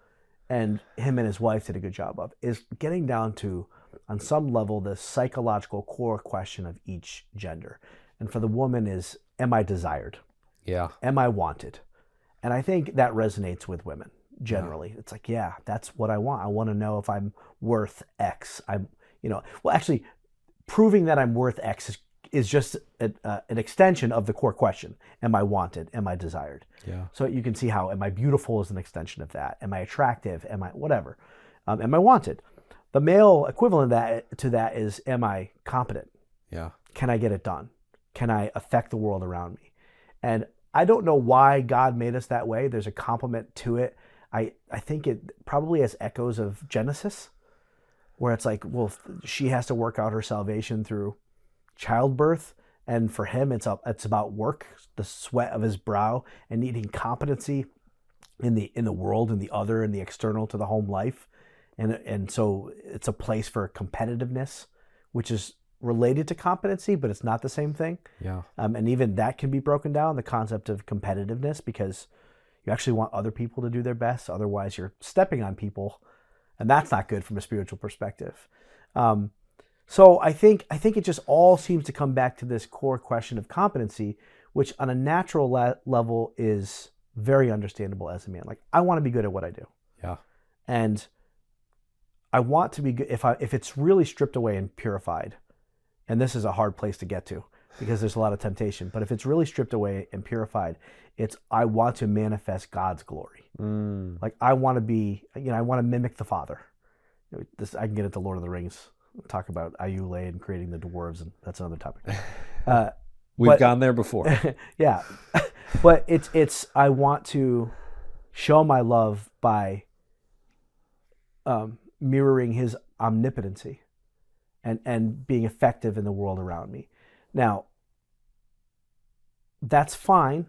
and him and his wife did a good job of, is getting down to, on some level, the psychological core question of each gender. And for the woman is, am I desired? Yeah. Am I wanted? And I think that resonates with women generally. Yeah. It's like, yeah, that's what I want. I want to know if I'm worth X. Actually, proving that I'm worth X is just an extension of the core question. Am I wanted? Am I desired? Yeah. So you can see how am I beautiful is an extension of that. Am I attractive? Am I whatever? Am I wanted? The male equivalent to that is, am I competent? Yeah. Can I get it done? Can I affect the world around me? And I don't know why God made us that way. There's a complement to it. I think it probably has echoes of Genesis, where it's like, well, she has to work out her salvation through childbirth. And for him, it's about work, the sweat of his brow, and needing competency in the world, in the other, in the external to the home life. And so it's a place for competitiveness, which is related to competency, but it's not the same thing. Yeah. And even that can be broken down, the concept of competitiveness, because you actually want other people to do their best. Otherwise, you're stepping on people, and that's not good from a spiritual perspective. So I think it just all seems to come back to this core question of competency, which on a natural level is very understandable as a man. Like, I want to be good at what I do. Yeah. And I want to be good if it's really stripped away and purified. And this is a hard place to get to because there's a lot of temptation. But if it's really stripped away and purified, I want to manifest God's glory. Like, I want to be, I want to mimic the Father. I can get into Lord of the Rings, talk about Ayule and creating the dwarves, and that's another topic. We've gone there before. Yeah. But it's I want to show my love by mirroring his omnipotency and being effective in the world around me. Now, that's fine,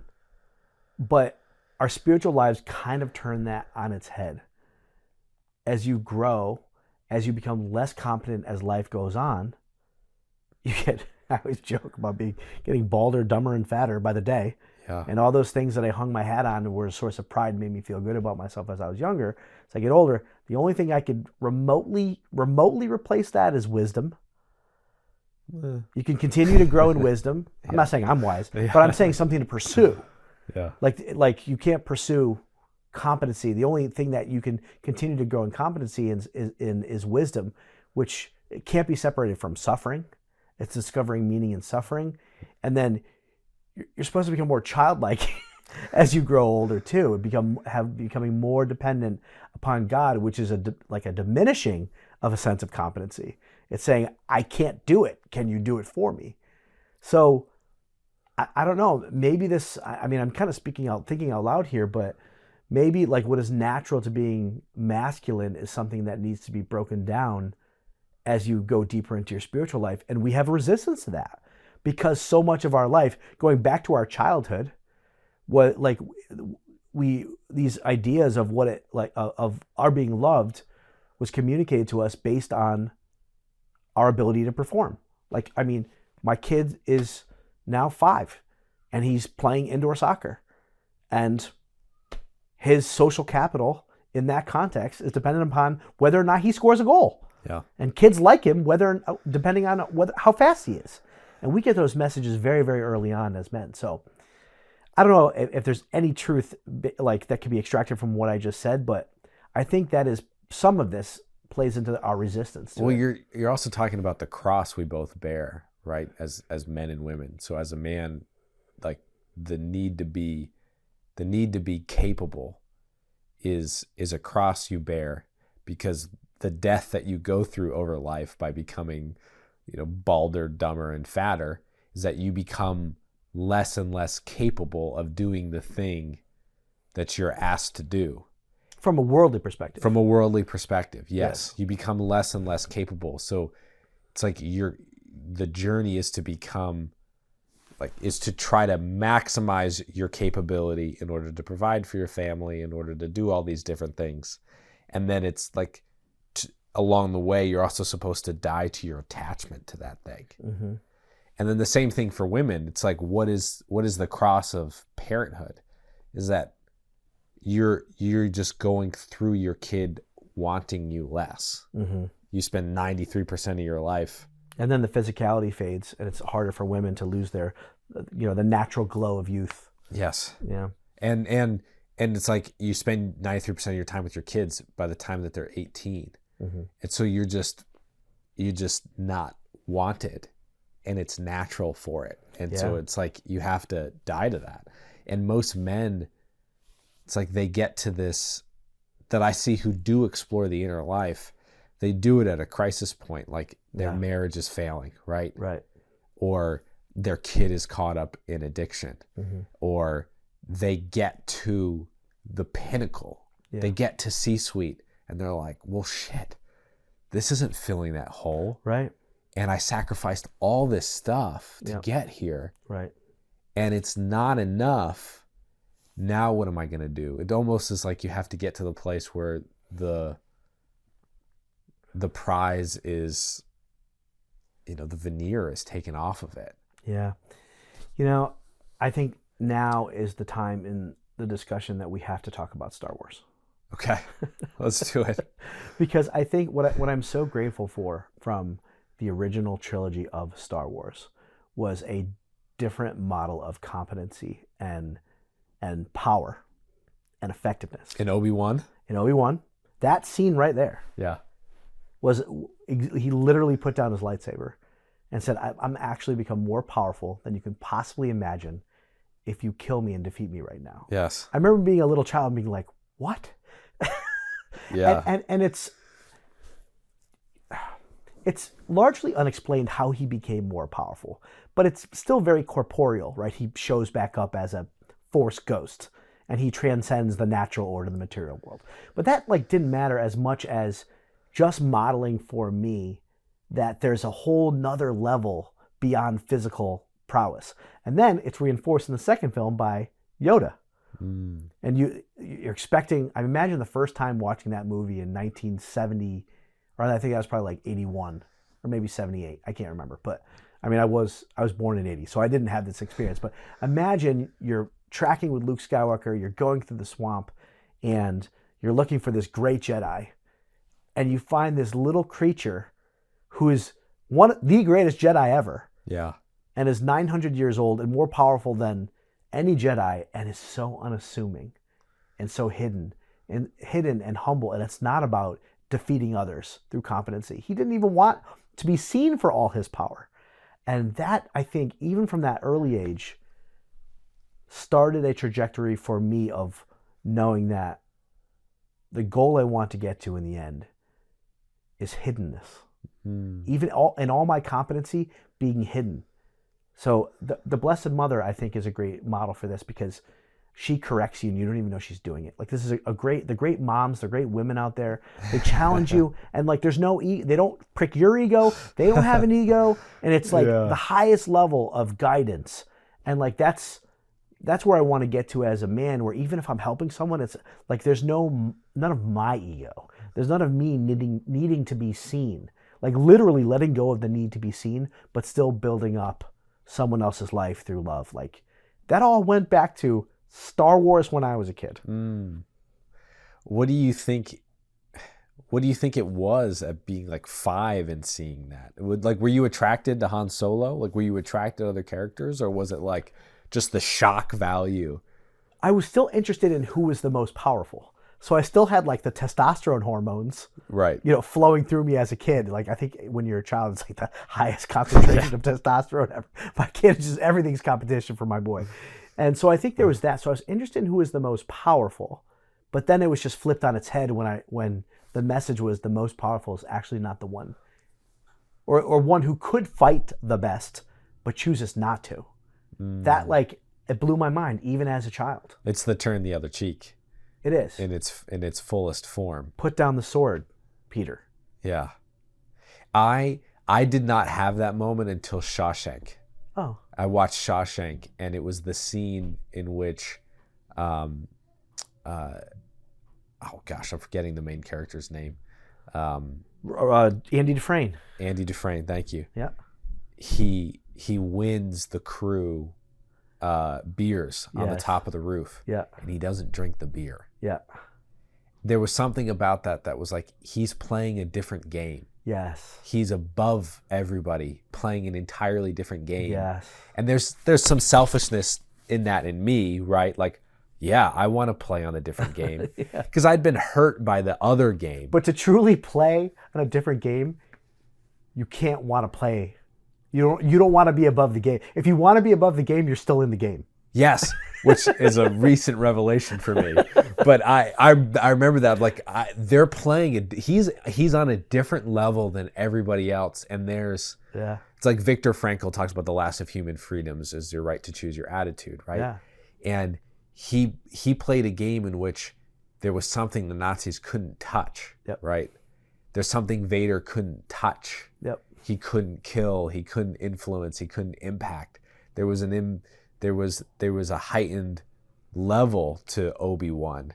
but our spiritual lives kind of turn that on its head. As you grow, as you become less competent as life goes on, I always joke about getting balder, dumber, and fatter by the day. Yeah. And all those things that I hung my hat on were a source of pride, made me feel good about myself as I was younger. As I get older, the only thing I could remotely replace that is wisdom. You can continue to grow in wisdom. Yeah. I'm not saying I'm wise, but I'm saying something to pursue. Yeah. Like you can't pursue competency. The only thing that you can continue to grow in competency is wisdom, which can't be separated from suffering. It's discovering meaning in suffering. And then you're supposed to become more childlike as you grow older too, and becoming more dependent upon God, which is like a diminishing of a sense of competency. It's saying, I can't do it. Can you do it for me? So I don't know. Maybe I'm kind of thinking out loud here, but maybe like what is natural to being masculine is something that needs to be broken down as you go deeper into your spiritual life. And we have resistance to that because so much of our life, going back to our childhood, these ideas of what it like of our being loved was communicated to us based on our ability to perform. Like, I mean, my kid is now 5 and he's playing indoor soccer, and his social capital in that context is dependent upon whether or not he scores a goal. Yeah. And kids like him depending on how fast he is. And we get those messages very, very early on as men. So I don't know if there's any truth like that can be extracted from what I just said, but I think that is some of this plays into our resistance to it. You're also talking about the cross we both bear, right? As men and women. So as a man, like the need to be capable is a cross you bear, because the death that you go through over life by becoming, balder, dumber, and fatter is that you become less and less capable of doing the thing that you're asked to do. From a worldly perspective. From a worldly perspective, yes. You become less and less capable. So it's like the journey is to become, is to try to maximize your capability in order to provide for your family, in order to do all these different things. And then it's like, along the way, you're also supposed to die to your attachment to that thing. Mm-hmm. And then the same thing for women. It's like, what is the cross of parenthood? Is that you're just going through your kid wanting you less. Mm-hmm. You spend 93% of your life. And then the physicality fades, and it's harder for women to lose their, the natural glow of youth. Yes. Yeah. And it's like you spend 93% of your time with your kids by the time that they're 18. Mm-hmm. And so you're just not wanted, and it's natural for it. And so it's like you have to die to that. And most men, it's like they get to this, that I see who do explore the inner life, they do it at a crisis point, like their marriage is failing, right? Right. Or their kid is caught up in addiction, mm-hmm. or they get to the pinnacle, they get to C-suite, and they're like, well, shit, this isn't filling that hole. Right. And I sacrificed all this stuff to get here. Right. And it's not enough. Now what am I going to do? It almost is like you have to get to the place where the prize is the veneer is taken off of it. Yeah. I think now is the time in the discussion that we have to talk about Star Wars. Okay, let's do it. Because I think what I'm so grateful for from the original trilogy of Star Wars was a different model of competency and power and effectiveness. In Obi-Wan? In Obi-Wan, that scene right there. Yeah. He literally put down his lightsaber and said, I'm actually become more powerful than you can possibly imagine if you kill me and defeat me right now. Yes. I remember being a little child and being like, what? Yeah. And it's largely unexplained how he became more powerful, but it's still very corporeal, right? He shows back up as a Force ghost and he transcends the natural order of the material world. But that didn't matter as much as just modeling for me that there's a whole nother level beyond physical prowess. And then it's reinforced in the second film by Yoda. And you're expecting, I imagine the first time watching that movie in 1970, or I think that was probably 81 or maybe 78. I can't remember. But I mean, I was born in 80, so I didn't have this experience. But imagine you're tracking with Luke Skywalker, you're going through the swamp, and you're looking for this great Jedi, and you find this little creature who is the greatest Jedi ever. Yeah. And is 900 years old and more powerful than any Jedi, and is so unassuming and so hidden and humble. And it's not about defeating others through competency. He didn't even want to be seen for all his power. And that, I think, even from that early age, started a trajectory for me of knowing that the goal I want to get to in the end is hiddenness. Even in all my competency, being hidden. So the Blessed Mother, I think, is a great model for this because she corrects you and you don't even know she's doing it. This is the great moms, the great women out there. They challenge you and there's no they don't prick your ego. They don't have an ego, and it's the highest level of guidance. And that's where I want to get to as a man. Where even if I'm helping someone, it's there's none of my ego. There's none of me needing to be seen. Literally letting go of the need to be seen, but still building up someone else's life through love. That all went back to Star Wars when I was a kid. What do you think it was at being 5 and seeing that? Were you attracted to Han Solo? Were you attracted to other characters, or was it just the shock value? I was still interested in who was the most powerful. So I still had the testosterone hormones, right? Flowing through me as a kid. I think when you're a child, it's the highest concentration of testosterone ever. My kid, everything's competition for my boy. And so I think there was that. So I was interested in who was the most powerful, but then it was just flipped on its head when the message was the most powerful is actually not the one, or one who could fight the best, but chooses not to. That it blew my mind even as a child. It's the turn the other cheek. It is. In its fullest form. Put down the sword, Peter. Yeah. I did not have that moment until Shawshank. Oh. I watched Shawshank, and it was the scene in which oh gosh, I'm forgetting the main character's name. Andy Dufresne. Andy Dufresne, thank you. Yeah. He wins the crew beers on the top of the roof. Yeah. And he doesn't drink the beer. Yeah. There was something about that was he's playing a different game. Yes. He's above everybody, playing an entirely different game. Yes. And there's some selfishness in that in me, right? Yeah, I want to play on a different game. Because I'd been hurt by the other game. But to truly play on a different game, you can't want to play. You don't want to be above the game. If you want to be above the game, you're still in the game. Yes, which is a recent revelation for me. But I remember that they're playing he's on a different level than everybody else, and it's Viktor Frankl talks about the last of human freedoms is your right to choose your attitude, right? Yeah. And he played a game in which there was something the Nazis couldn't touch, right? There's something Vader couldn't touch. Yep. He couldn't kill, he couldn't influence, he couldn't impact. There was a heightened level to Obi-Wan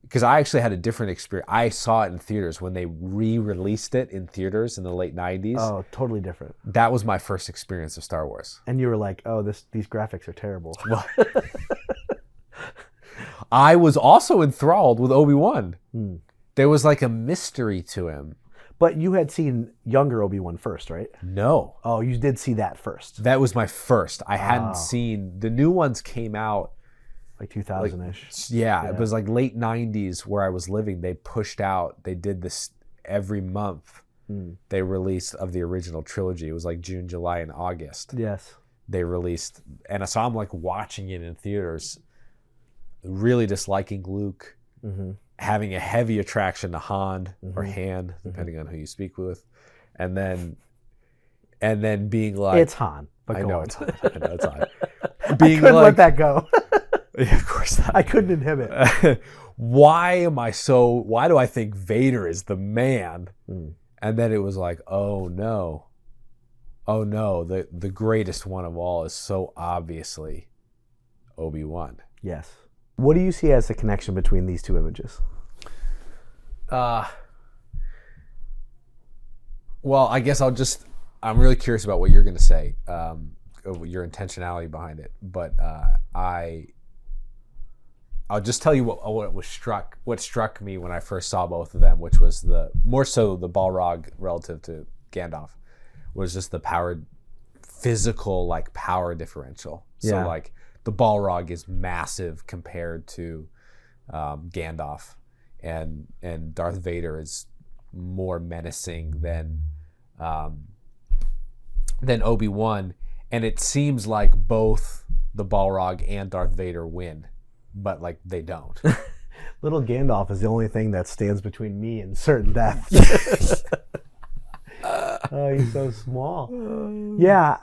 because I actually had a different experience. I saw it in theaters when they re-released it in theaters in the late 90s. Oh, totally different. That was my first experience of Star Wars. And you were like, oh, these graphics are terrible. Well, I was also enthralled with Obi-Wan. There was like a mystery to him. But you had seen younger Obi-Wan first, right? No. Oh, you did see that first. That was my first. I hadn't seen, the new ones came out like 2000-ish. Yeah, it was like late 90s where I was living. They pushed out, they did this every month. They released of the original trilogy. It was like June, July, and August. Yes. They released, and so I'm like watching it in theaters, really disliking Luke, having a heavy attraction to Han or Han, depending on who you speak with, and then being like, it's Han. But I go know on. it's Han. I know it's Han. I couldn't let that go. Yeah, of course not. I couldn't inhibit. Why do I think Vader is the man? And then it was like, oh no, the greatest one of all is so obviously Obi-Wan. Yes. What do you see as the connection between these two images? Well, I guess I'm really curious about what you're going to say, your intentionality behind it. But I'll just tell you what struck me when I first saw both of them, which was more so the Balrog relative to Gandalf, was just the physical like power differential. So like the Balrog is massive compared to Gandalf, and Darth Vader is more menacing than Obi-Wan, and it seems like both the Balrog and Darth Vader win, but like they don't. Little Gandalf is the only thing that stands between me and certain death. Oh, he's so small. Yeah,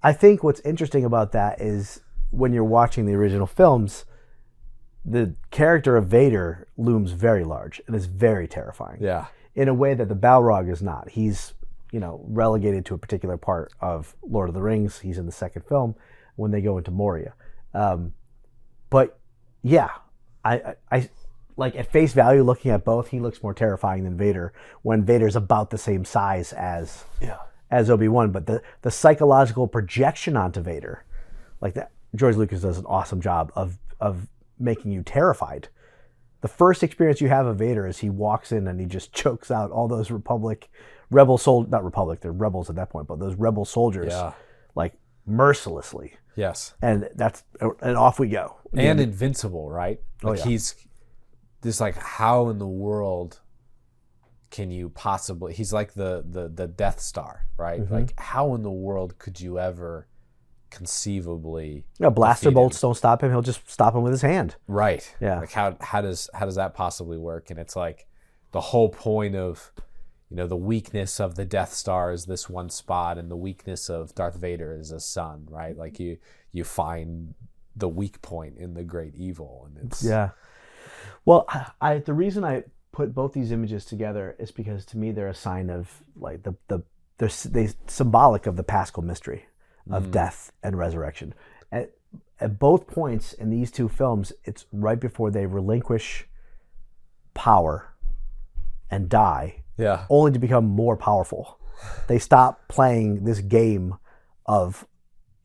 I think what's interesting about that is when you're watching the original films, the character of Vader looms very large and is very terrifying. Yeah. In a way that the Balrog is not. He's, relegated to a particular part of Lord of the Rings. He's in the second film when they go into Moria. But yeah, I like at face value, looking at both, he looks more terrifying than Vader when Vader's about the same size as Obi-Wan. But the psychological projection onto Vader, like that, George Lucas does an awesome job of making you terrified. The first experience you have of Vader is he walks in and he just chokes out all those not Republic, they're rebels at that point, but those rebel soldiers, like mercilessly. Yes. And off we go. And invincible, right? Like he's just like, how in the world can you possibly, he's like the Death Star, right? Like how in the world could you ever conceivably blaster bolts don't stop him, he'll just stop him with his hand. Right. Yeah. Like how does that possibly work? And it's like the whole point of the weakness of the Death Star is this one spot, and the weakness of Darth Vader is a sun, right? Like you find the weak point in the great evil, and it's Well, the reason I put both these images together is because to me they're a sign of like they're symbolic of the Paschal mystery of death and resurrection. At both points in these two films, it's right before they relinquish power and die, only to become more powerful. They stop playing this game of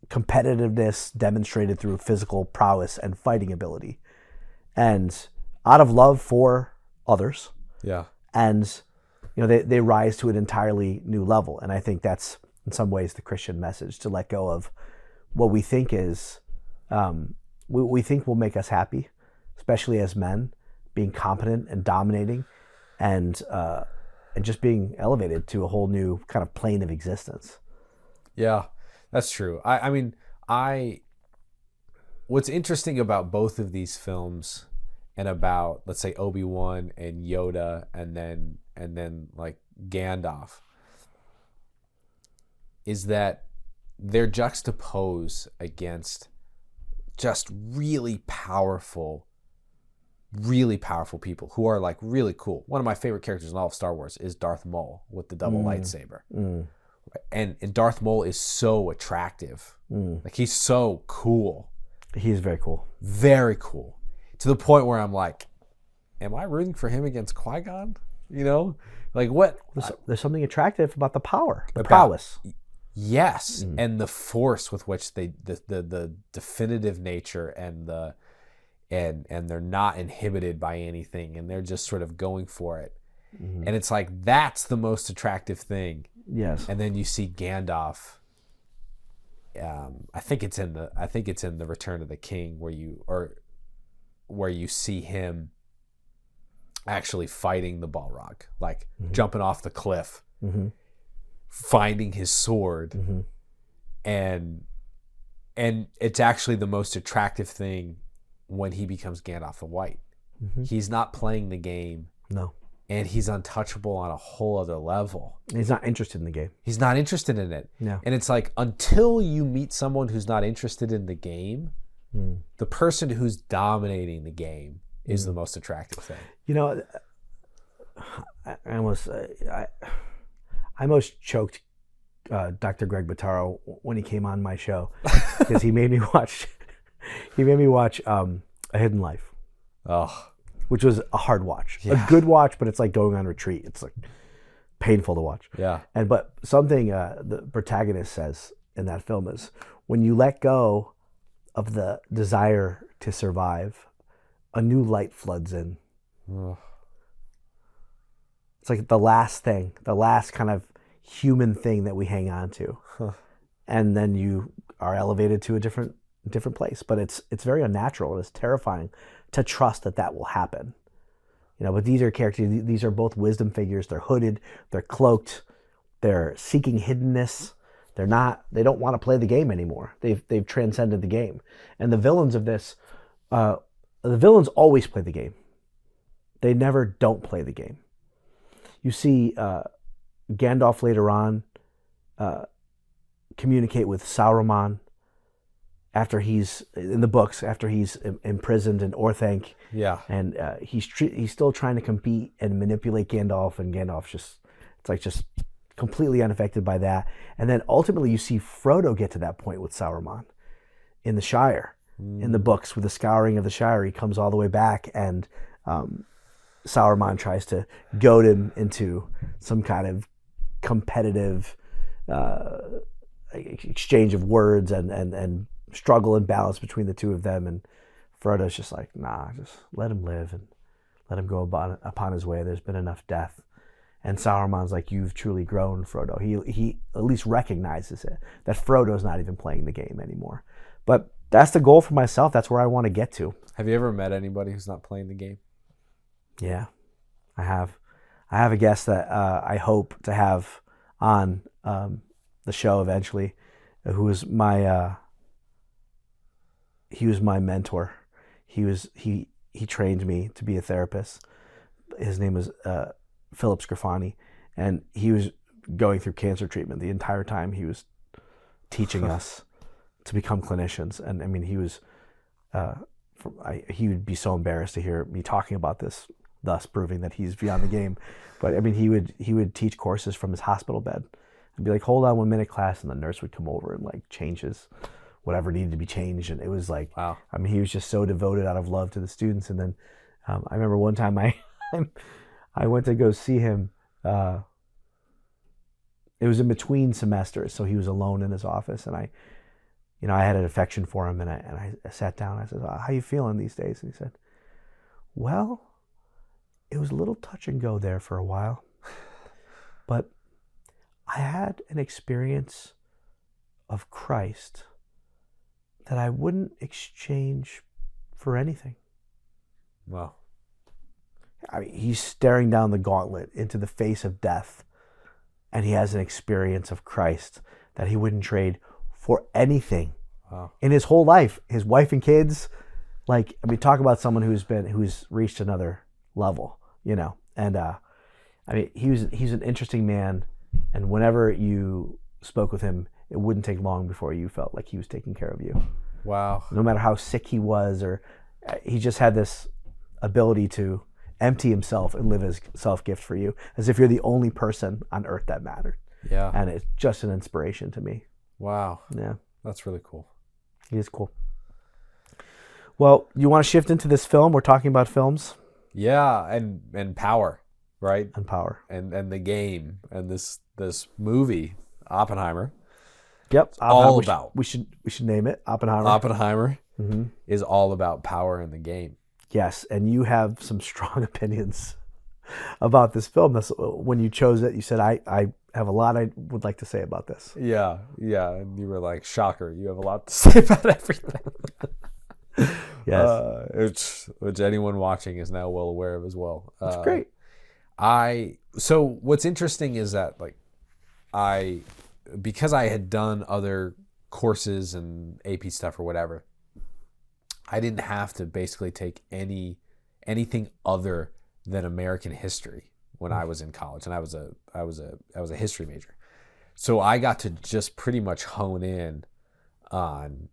competitiveness demonstrated through physical prowess and fighting ability, and out of love for others. And they rise to an entirely new level. And I think that's in some ways the Christian message, to let go of what we think is we think will make us happy, especially as men, being competent and dominating, and just being elevated to a whole new kind of plane of existence. Yeah, that's true. I mean, what's interesting about both of these films, and about, let's say, Obi-Wan and Yoda, and then like Gandalf, is that they're juxtaposed against just really powerful people who are like really cool. One of my favorite characters in all of Star Wars is Darth Maul with the double lightsaber. And Darth Maul is so attractive. Like he's so cool. He's very cool. Very cool. to the point where I'm like, am I rooting for him against Qui-Gon? You know, like what? There's something attractive about the power, the prowess. Yes, and the force with which the definitive nature and they're not inhibited by anything, and they're just sort of going for it. And it's like that's the most attractive thing. Yes. And then you see Gandalf. I think it's in the Return of the King where you see him actually fighting the Balrog, like jumping off the cliff, finding his sword, and it's actually the most attractive thing when he becomes Gandalf the White. He's not playing the game. No. And he's untouchable on a whole other level. He's not interested in the game. He's not interested in it. No. And it's like, until you meet someone who's not interested in the game, the person who's dominating the game is the most attractive thing. You know, I almost choked Dr. Greg Bottaro when he came on my show because he made me watch A Hidden Life. Oh. Which was a hard watch. Yeah. A good watch, but it's like going on retreat. It's like painful to watch. Yeah. But something the protagonist says in that film is, when you let go of the desire to survive, a new light floods in. Oh. It's like the last thing, the last kind of human thing that we hang on to. And then you are elevated to a different place. But it's very unnatural, and it's terrifying to trust that will happen. You know, but these are characters, these are both wisdom figures. They're hooded, they're cloaked, they're seeking hiddenness. They don't want to play the game anymore. They've transcended the game. And the villains of this, the villains always play the game. They never don't play the game. You see Gandalf later on communicate with Sauron after he's in the books, after he's imprisoned in Orthanc. Yeah. And he's still trying to compete and manipulate Gandalf, and Gandalf's just completely unaffected by that. And then ultimately you see Frodo get to that point with Sauron in the Shire. In the books, with the scouring of the Shire, he comes all the way back, and Sauron tries to goad him into some kind of competitive exchange of words and struggle and balance between the two of them. And Frodo's just like, nah, just let him live and let him go upon his way. There's been enough death. And Sauron's like, you've truly grown, Frodo. He at least recognizes it, that Frodo's not even playing the game anymore. But that's the goal for myself. That's where I want to get to. Have you ever met anybody who's not playing the game? Yeah, I have. I have a guest that I hope to have on the show eventually, who was my he was my mentor. He trained me to be a therapist. His name was Philip Scrofani, and he was going through cancer treatment the entire time he was teaching us to become clinicians. And I mean, he was he would be so embarrassed to hear me talking about this, thus proving that he's beyond the game. But I mean, he would teach courses from his hospital bed and be like, hold on 1 minute, class, and the nurse would come over and like changes whatever needed to be changed. And it was like, wow. I mean, he was just so devoted out of love to the students. And then I remember one time I went to go see him. It was in between semesters, so he was alone in his office, and I had an affection for him, and I sat down. I said, "How you feeling these days?" And he said, "Well, it was a little touch and go there for a while, but I had an experience of Christ that I wouldn't exchange for anything." Wow. I mean, he's staring down the gauntlet into the face of death, and he has an experience of Christ that he wouldn't trade for anything. Wow. In his whole life, his wife and kids. Like, I mean, talk about someone who's reached another level, you know. And I mean, he's an interesting man, and whenever you spoke with him, it wouldn't take long before you felt like he was taking care of you. Wow. No matter how sick he was, or he just had this ability to empty himself and live his self-gift for you, as if you're the only person on earth that mattered. Yeah. And it's just an inspiration to me. Wow. Yeah. That's really cool. He is cool. Well, you want to shift into this film? We're talking about films. Yeah, and power, right? And power. And the game and this movie, Oppenheimer. Yep. All about. We should name it Oppenheimer. Oppenheimer is all about power in the game. Yes, and you have some strong opinions about this film. That's when you chose it. You said, I have a lot I would like to say about this. Yeah. And you were like, shocker, you have a lot to say about everything. Yes. Which anyone watching is now well aware of as well. That's great. So what's interesting is that because I had done other courses and AP stuff or whatever, I didn't have to basically take anything other than American history when I was in college, and I was a history major. So I got to just pretty much hone in on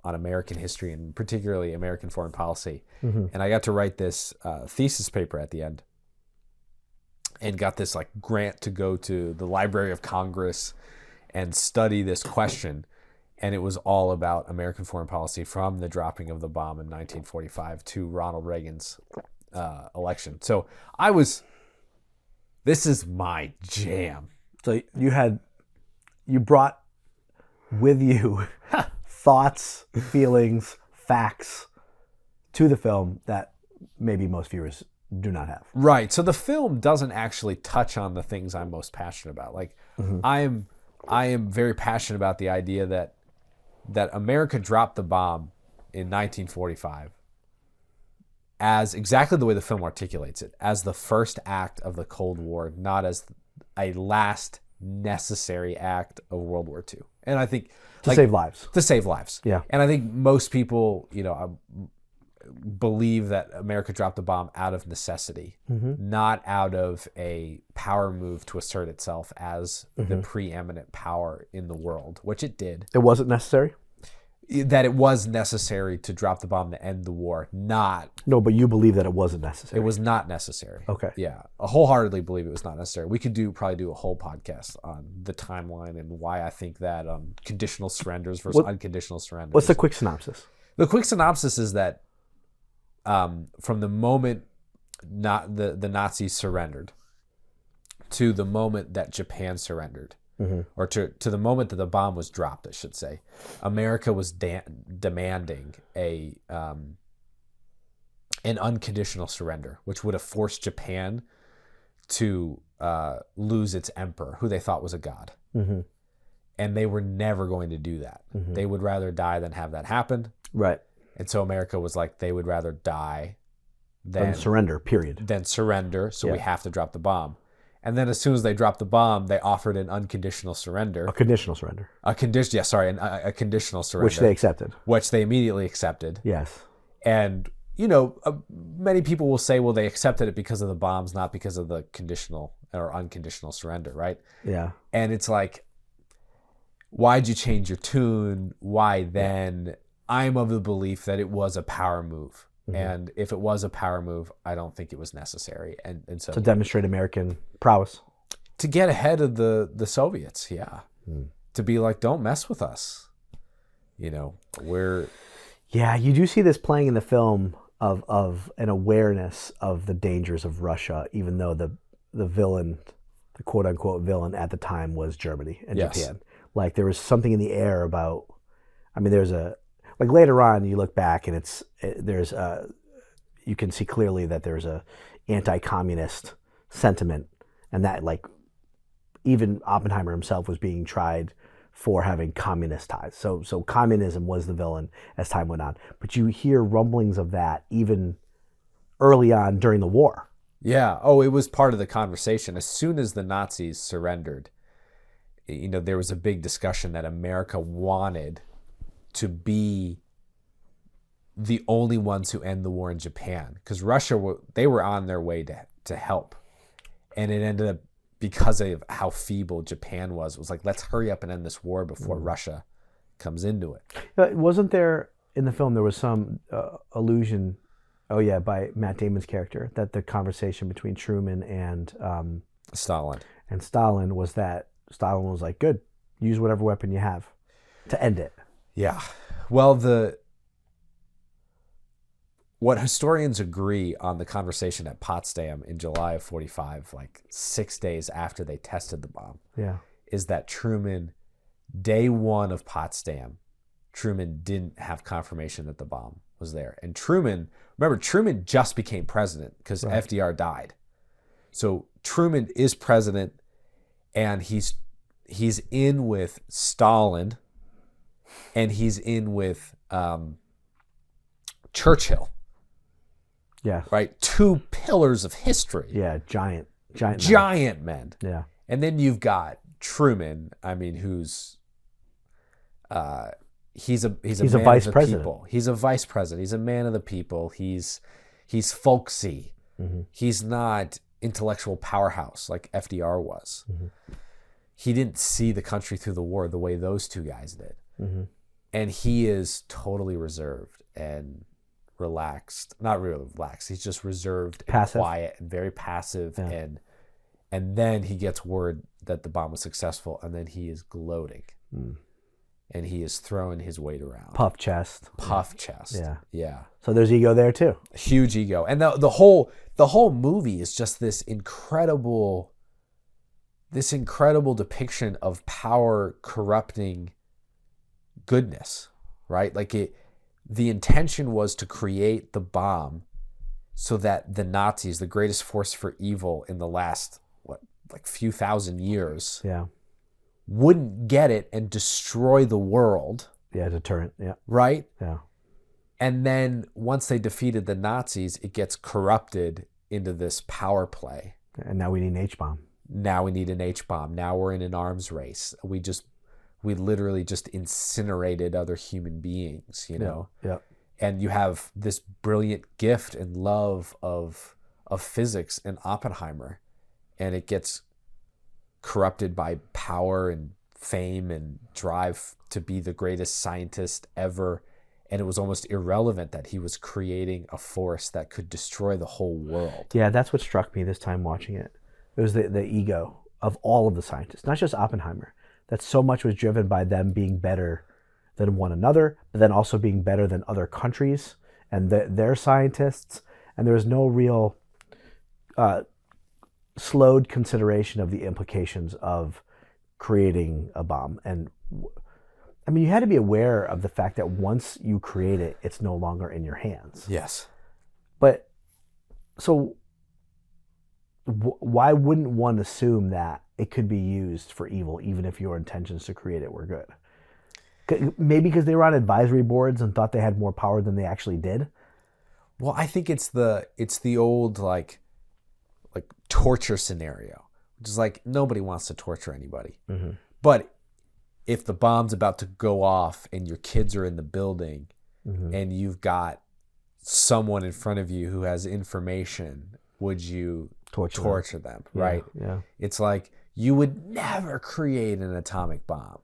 American history and particularly American foreign policy. And I got to write this thesis paper at the end, and got this like grant to go to the Library of Congress and study this question. And it was all about American foreign policy from the dropping of the bomb in 1945 to Ronald Reagan's election. So this is my jam. So you brought with you thoughts, feelings, facts to the film that maybe most viewers do not have. Right. So the film doesn't actually touch on the things I'm most passionate about. Like I am very passionate about the idea that America dropped the bomb in 1945 as exactly the way the film articulates it, as the first act of the Cold War, not as a last necessary act of World War II. And I think to save lives. To save lives. Yeah. And I think most people, believe that America dropped the bomb out of necessity, not out of a power move to assert itself as the preeminent power in the world, which it did. It wasn't necessary? That it was necessary to drop the bomb to end the war, not... No, but you believe that it wasn't necessary. It was not necessary. Okay. Yeah. I wholeheartedly believe it was not necessary. We could probably do a whole podcast on the timeline and why I think that conditional surrenders versus unconditional surrenders. What's the quick synopsis? The quick synopsis is that from the moment the Nazis surrendered to the moment that Japan surrendered, or to the moment that the bomb was dropped, I should say, America was demanding an unconditional surrender, which would have forced Japan to lose its emperor, who they thought was a god. And they were never going to do that. They would rather die than have that happen. Right. And so America was like, they would rather die than surrender, period. Than surrender, so we have to drop the bomb. And then as soon as they dropped the bomb, they offered an unconditional surrender. A conditional surrender. A conditional surrender. Which they accepted. Which they immediately accepted. Yes. And, many people will say, well, they accepted it because of the bombs, not because of the conditional or unconditional surrender, right? Yeah. And it's like, why'd you change your tune? Why then? I'm of the belief that it was a power move. And if it was a power move, I don't think it was necessary. And so to demonstrate American prowess. To get ahead of the Soviets, yeah. To be like, don't mess with us. Yeah, you do see this playing in the film of an awareness of the dangers of Russia, even though the villain, the quote unquote villain at the time was Germany and Japan. Like there was something in the air about, like later on, you look back and you can see clearly that there's a anti-communist sentiment, and that like even Oppenheimer himself was being tried for having communist ties. So communism was the villain as time went on. But you hear rumblings of that even early on during the war. Yeah. Oh, it was part of the conversation. As soon as the Nazis surrendered, there was a big discussion that America wanted to be the only ones who end the war in Japan, because Russia they were on their way to help, and it ended up, because of how feeble Japan was, it was like, let's hurry up and end this war before Russia comes into it. Wasn't there in the film, there was some allusion, by Matt Damon's character, that the conversation between Truman and Stalin was that Stalin was like, good, use whatever weapon you have to end it. Yeah. Well, what historians agree on the conversation at Potsdam in July of 45, like 6 days after they tested the bomb, is that Truman, day one of Potsdam, Truman didn't have confirmation that the bomb was there. And Truman just became president because FDR died. So Truman is president, and he's in with Stalin, and he's in with Churchill. Yeah. Right? Two pillars of history. Yeah, giant men. Yeah. And then you've got Truman, I mean, who's he's a man vice of the president. people. He's a vice president. He's a man of the people. He's folksy. Mm-hmm. He's not intellectual powerhouse like FDR was. Mm-hmm. He didn't see the country through the war the way those two guys did. Mm-hmm. And he is totally reserved and relaxed. Not really relaxed. He's just reserved and quiet and very passive. Yeah. And then he gets word that the bomb was successful, and then he is gloating. Mm. And he is throwing his weight around. Puff chest. Yeah. Yeah. So there's ego there too. Huge ego. And the whole movie is just this incredible depiction of power corrupting goodness, right? Like the intention was to create the bomb so that the Nazis, the greatest force for evil in the last few thousand years, wouldn't get it and destroy the world. Yeah, deterrent. Yeah. Right? Yeah. And then once they defeated the Nazis, it gets corrupted into this power play. And now we need an H-bomb. Now we need an H-bomb. Now we're in an arms race. We literally just incinerated other human beings, you know? Yeah. And you have this brilliant gift and love of physics in Oppenheimer, and it gets corrupted by power and fame and drive to be the greatest scientist ever. And it was almost irrelevant that he was creating a force that could destroy the whole world. Yeah, that's what struck me this time watching it. It was the ego of all of the scientists, not just Oppenheimer. That so much was driven by them being better than one another, but then also being better than other countries and their scientists. And there was no real slowed consideration of the implications of creating a bomb. And I mean, you had to be aware of the fact that once you create it, it's no longer in your hands. Yes. But so why wouldn't one assume that it could be used for evil, even if your intentions to create it were good? Maybe because they were on advisory boards and thought they had more power than they actually did. Well, I think it's the old like torture scenario, which is like nobody wants to torture anybody. Mm-hmm. But if the bomb's about to go off and your kids are in the building, mm-hmm. and you've got someone in front of you who has information, would you torture them? Right? Yeah. It's like you would never create an atomic bomb.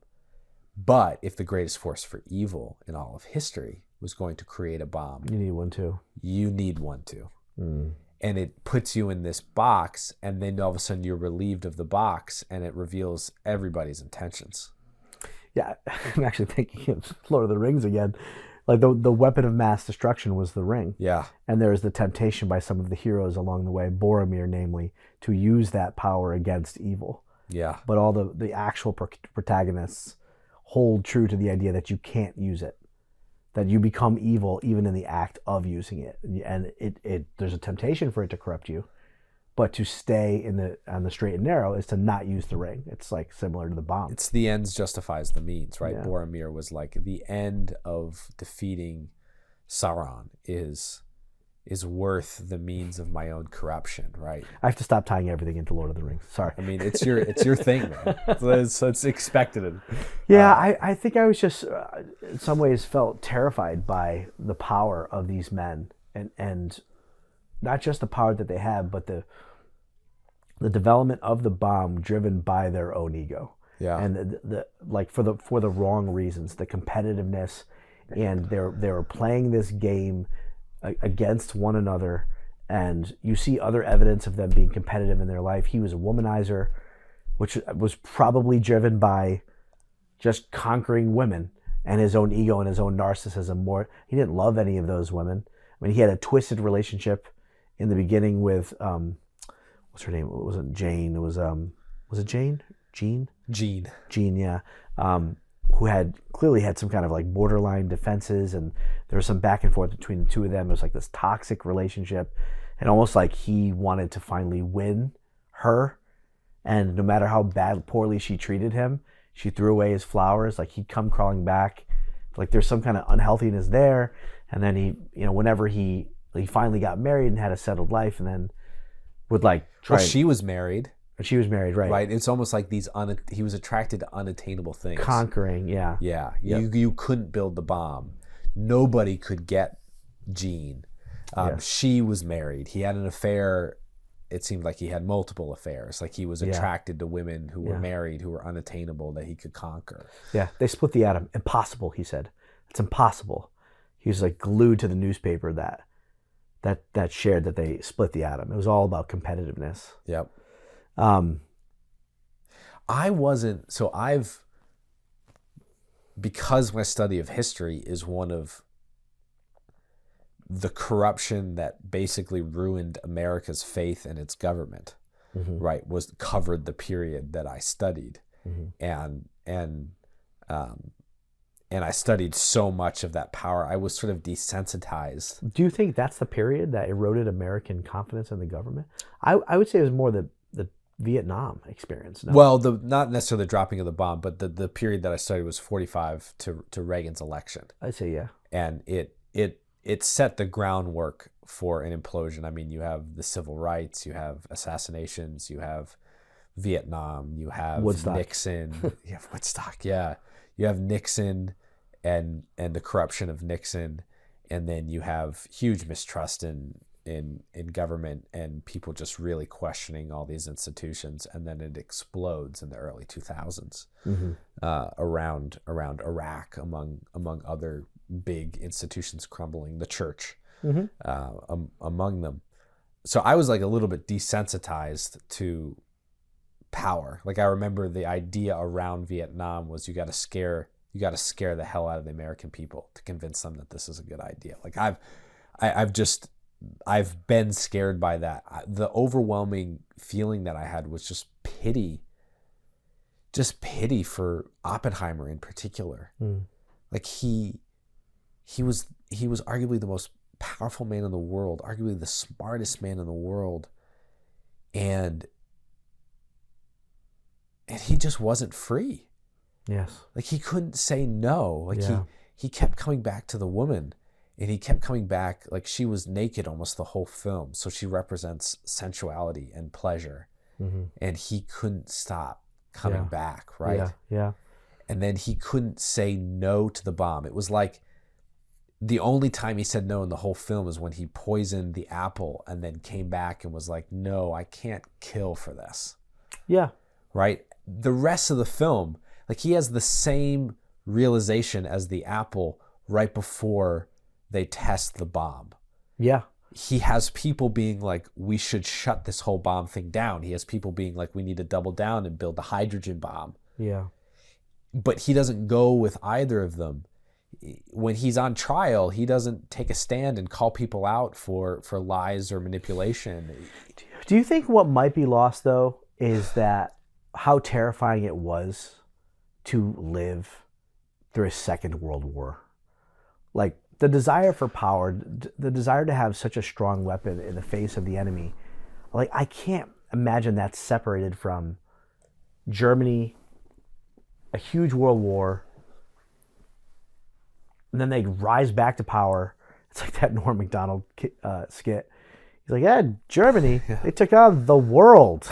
But if the greatest force for evil in all of history was going to create a bomb, you need one too. You need one too. Mm. And it puts you in this box, and then all of a sudden you're relieved of the box, and it reveals everybody's intentions. Yeah, I'm actually thinking of Lord of the Rings again. Like the weapon of mass destruction was the ring. Yeah. And there is the temptation by some of the heroes along the way, Boromir namely, to use that power against evil. Yeah. But all the actual protagonists hold true to the idea that you can't use it, that you become evil even in the act of using it. And it there's a temptation for it to corrupt you, but to stay on the straight and narrow is to not use the ring. It's like similar to the bomb. It's the ends justifies the means, right? Yeah. Boromir was like the end of defeating Sauron is worth the means of my own corruption, right? I have to stop tying everything into Lord of the Rings. Sorry. I mean, it's your thing, man. So it's expected. Yeah, I think I was just in some ways felt terrified by the power of these men, and not just the power that they have, but the development of the bomb driven by their own ego. Yeah. And the like for the wrong reasons, the competitiveness, and they were playing this game against one another, and you see other evidence of them being competitive in their life. He was a womanizer, which was probably driven by just conquering women and his own ego and his own narcissism more. He didn't love any of those women. I mean, he had a twisted relationship in the beginning with what's her name? It wasn't Jane. It was it Jane? Jean? Jean, yeah. Who had clearly had some kind of like borderline defenses, and there was some back and forth between the two of them. It was like this toxic relationship, and almost like he wanted to finally win her, and no matter how poorly she treated him, she threw away his flowers. Like he'd come crawling back, like there's some kind of unhealthiness there. And then he, whenever he finally got married and had a settled life, and then would like try. Well, she was married. She was married, right? Right. It's almost like he was attracted to unattainable things. Conquering, yeah. Yeah. Yep. You couldn't build the bomb. Nobody could get Jean. She was married. He had an affair. It seemed like he had multiple affairs. Like he was attracted to women who were married, who were unattainable, that he could conquer. Yeah. They split the atom. Impossible, he said. It's impossible. He was like glued to the newspaper that shared that they split the atom. It was all about competitiveness. Yep. Because my study of history is one of the corruption that basically ruined America's faith in its government, right, was covered the period that I studied. And I studied so much of that power. I was sort of desensitized. Do you think that's the period that eroded American confidence in the government? I would say it was more the Vietnam experience. No? Well, not necessarily the dropping of the bomb, but the period that I studied was 45 to Reagan's election. I'd say, yeah. And it set the groundwork for an implosion. I mean, you have the civil rights, you have assassinations, you have Vietnam, you have Woodstock. Nixon, you have Woodstock, yeah. You have Nixon and the corruption of Nixon, and then you have huge mistrust in government and people just really questioning all these institutions, and then it explodes in the early 2000s around Iraq, among other big institutions crumbling, the church among them. So I was like a little bit desensitized to power. Like I remember the idea around Vietnam was you got to scare the hell out of the American people to convince them that this is a good idea. Like I've been scared by that. The overwhelming feeling that I had was just pity for Oppenheimer in particular. Like he was arguably the most powerful man in the world, arguably the smartest man in the world, and he just wasn't free. Yes. Like he couldn't say no. Like he kept coming back to the woman, and he kept coming back, like she was naked almost the whole film. So she represents sensuality and pleasure. And he couldn't stop coming back, right? Yeah. And then he couldn't say no to the bomb. It was like the only time he said no in the whole film is when he poisoned the apple and then came back and was like, no, I can't kill for this. Yeah. Right? The rest of the film, like he has the same realization as the apple right before they test the bomb. Yeah. He has people being like, we should shut this whole bomb thing down. He has people being like, we need to double down and build the hydrogen bomb. Yeah. But he doesn't go with either of them. When he's on trial, he doesn't take a stand and call people out for lies or manipulation. Do you think what might be lost, though, is that how terrifying it was to live through a Second World War? Like, the desire for power, the desire to have such a strong weapon in the face of the enemy, like, I can't imagine that's separated from Germany, a huge world war, and then they rise back to power. It's like that Norm Macdonald skit. He's like, yeah, Germany, they took on the world,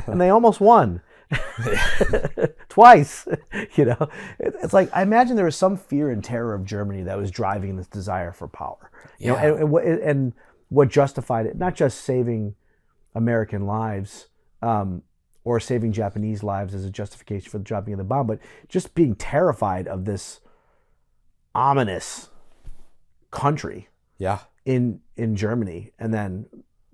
and they almost won. Twice, it's like, I imagine there was some fear and terror of Germany that was driving this desire for power, and what justified it, not just saving American lives or saving Japanese lives as a justification for the dropping of the bomb, but just being terrified of this ominous country in Germany, and then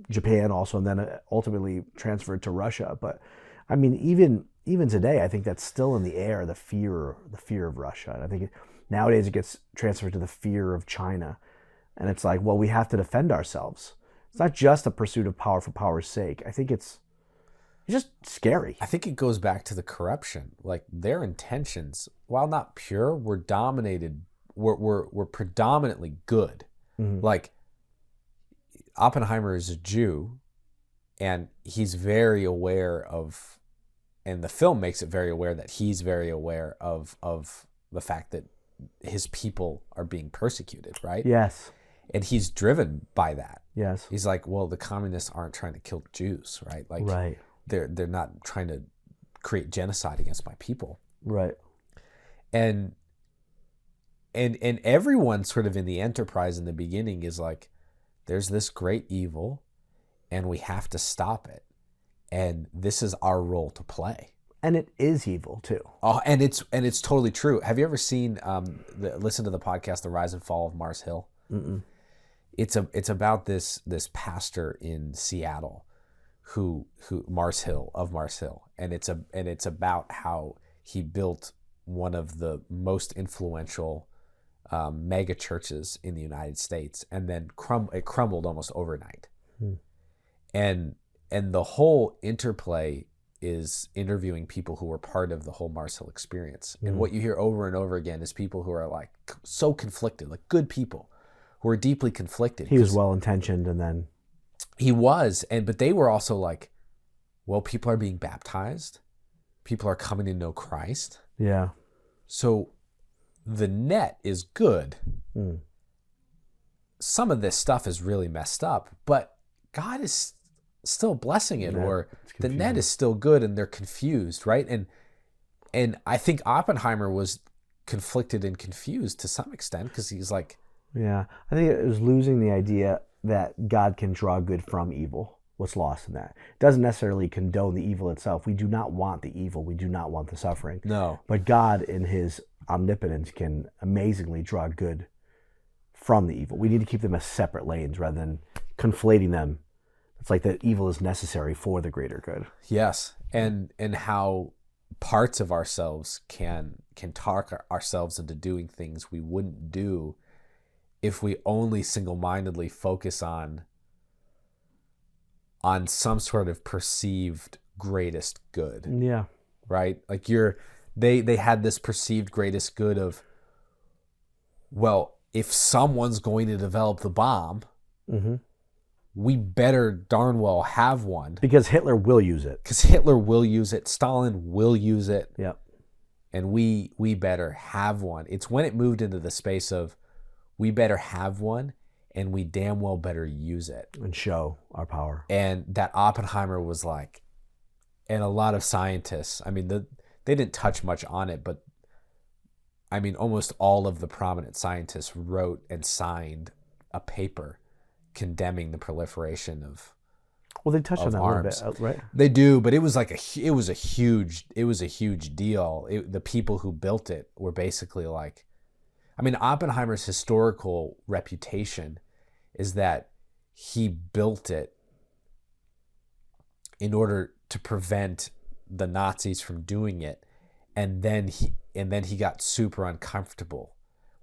Japan also, and then ultimately transferred to Russia. But I mean, even today, I think that's still in the air, the fear of Russia. And I think nowadays it gets transferred to the fear of China. And it's like, well, we have to defend ourselves. It's not just a pursuit of power for power's sake. I think it's just scary. I think it goes back to the corruption. Like their intentions, while not pure, were dominated, were predominantly good. Mm-hmm. Like Oppenheimer is a Jew, and he's very aware of, and the film makes it very aware that he's very aware of the fact that his people are being persecuted, right? Yes. And he's driven by that. Yes. He's like, well, the communists aren't trying to kill Jews, right? Like, right. They're not trying to create genocide against my people. Right. And everyone sort of in the enterprise in the beginning is like, there's this great evil, and we have to stop it. And this is our role to play. And it is evil too. Oh, and it's totally true. Have you ever seen listen to the podcast The Rise and Fall of Mars Hill? Mm-mm. It's about this pastor in Seattle who Mars Hill, and it's about how he built one of the most influential mega churches in the United States, and then it crumbled almost overnight. And the whole interplay is interviewing people who were part of the whole Mars Hill experience. And what you hear over and over again is people who are like so conflicted, like good people who are deeply conflicted. He was well-intentioned, and then he was, but they were also like, well, people are being baptized. People are coming to know Christ. Yeah. So the net is good. Some of this stuff is really messed up, but God is still blessing it, or the net is still good, and they're confused, right? And I think Oppenheimer was conflicted and confused to some extent, because he's like, yeah, I think it was losing the idea that God can draw good from evil. What's lost in that? It doesn't necessarily condone the evil itself. We do not want the evil. We do not want the suffering. No. But God, in his omnipotence, can amazingly draw good from the evil. We need to keep them as separate lanes rather than conflating them. It's like that evil is necessary for the greater good. Yes. And how parts of ourselves can talk ourselves into doing things we wouldn't do if we only single-mindedly focus on some sort of perceived greatest good. Yeah. Right? Like they had this perceived greatest good of, well, if someone's going to develop the bomb, we better darn well have one. Because Hitler will use it. Because Hitler will use it. Stalin will use it. Yep. And we better have one. It's when it moved into the space of, we better have one, and we damn well better use it. And show our power. And that Oppenheimer was like, and a lot of scientists, I mean, they didn't touch much on it, but I mean, almost all of the prominent scientists wrote and signed a paper condemning the proliferation of Well, they touched on that arms. a little bit, right? They do, but it was a huge deal. The people who built it were basically like, I mean, Oppenheimer's historical reputation is that he built it in order to prevent the Nazis from doing it, and then he got super uncomfortable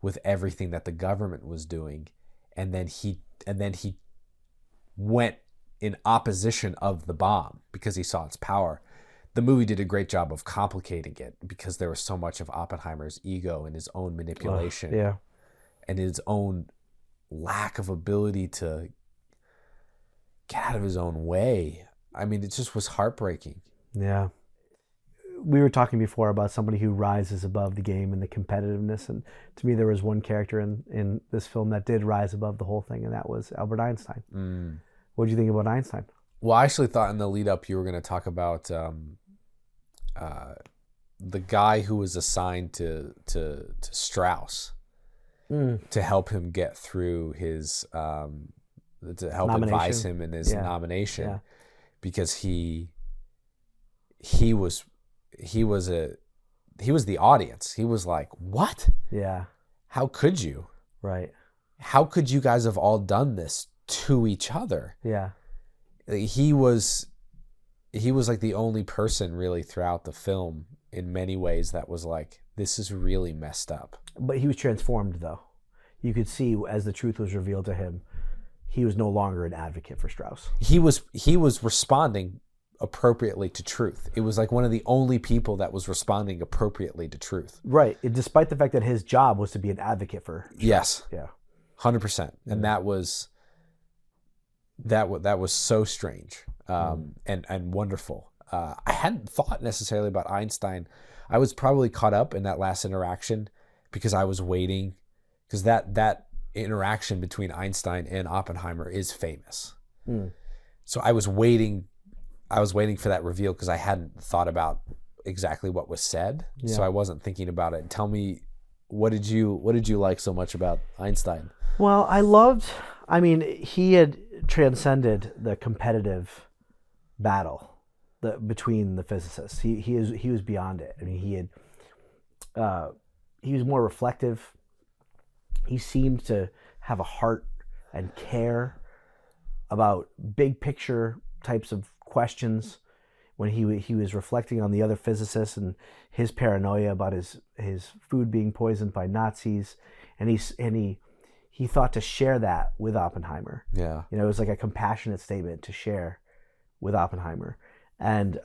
with everything that the government was doing, and then he went in opposition of the bomb because he saw its power. The movie did a great job of complicating it because there was so much of Oppenheimer's ego and his own manipulation and his own lack of ability to get out of his own way. I mean, it just was heartbreaking. Yeah. We were talking before about somebody who rises above the game and the competitiveness. And to me, there was one character in this film that did rise above the whole thing, and that was Albert Einstein. What did you think about Einstein? Well, I actually thought in the lead up you were going to talk about the guy who was assigned to Strauss to help him get through his to help advise him in his nomination, because he was the audience. He was like, what? Yeah. How could you? Right. How could you guys have all done this to each other? Yeah. He was like the only person really throughout the film in many ways that was like, this is really messed up. But he was transformed, though. you could see as the truth was revealed to him, he was no longer an advocate for Strauss. He was responding appropriately to truth. It was like one of the only people that was responding appropriately to truth. Right. Despite the fact that his job was to be an advocate for Strauss. Yes. Yeah. 100%. And that was so strange and wonderful. I hadn't thought necessarily about Einstein. I was probably caught up in that last interaction because I was waiting, because that interaction between Einstein and Oppenheimer is famous. So I was waiting for that reveal because I hadn't thought about exactly what was said. Yeah. So I wasn't thinking about it. Tell me, what did you like so much about Einstein? Well, he had transcended the competitive battle between the physicists. He was beyond it. I mean, he was more reflective. He seemed to have a heart and care about big picture types of questions when he was reflecting on the other physicists and his paranoia about his food being poisoned by Nazis, and he thought to share that with Oppenheimer. Yeah. It was like a compassionate statement to share with Oppenheimer. And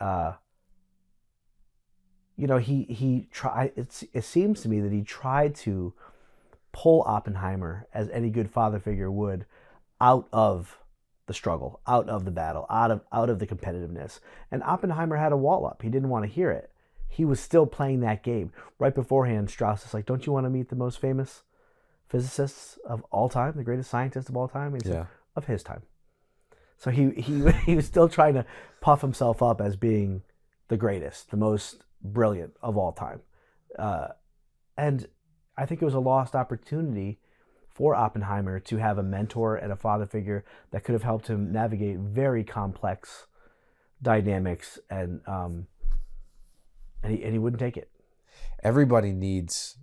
he tried, it seems to me that he tried to pull Oppenheimer, as any good father figure would, out of the struggle, out of the battle, out of the competitiveness. And Oppenheimer had a wall up. He didn't want to hear it. He was still playing that game. Right beforehand, Strauss is like, don't you want to meet the most famous physicists of all time, the greatest scientist of all time? And he said, of his time. So he was still trying to puff himself up as being the greatest, the most brilliant of all time. And I think it was a lost opportunity for Oppenheimer to have a mentor and a father figure that could have helped him navigate very complex dynamics, and he wouldn't take it. Everybody needs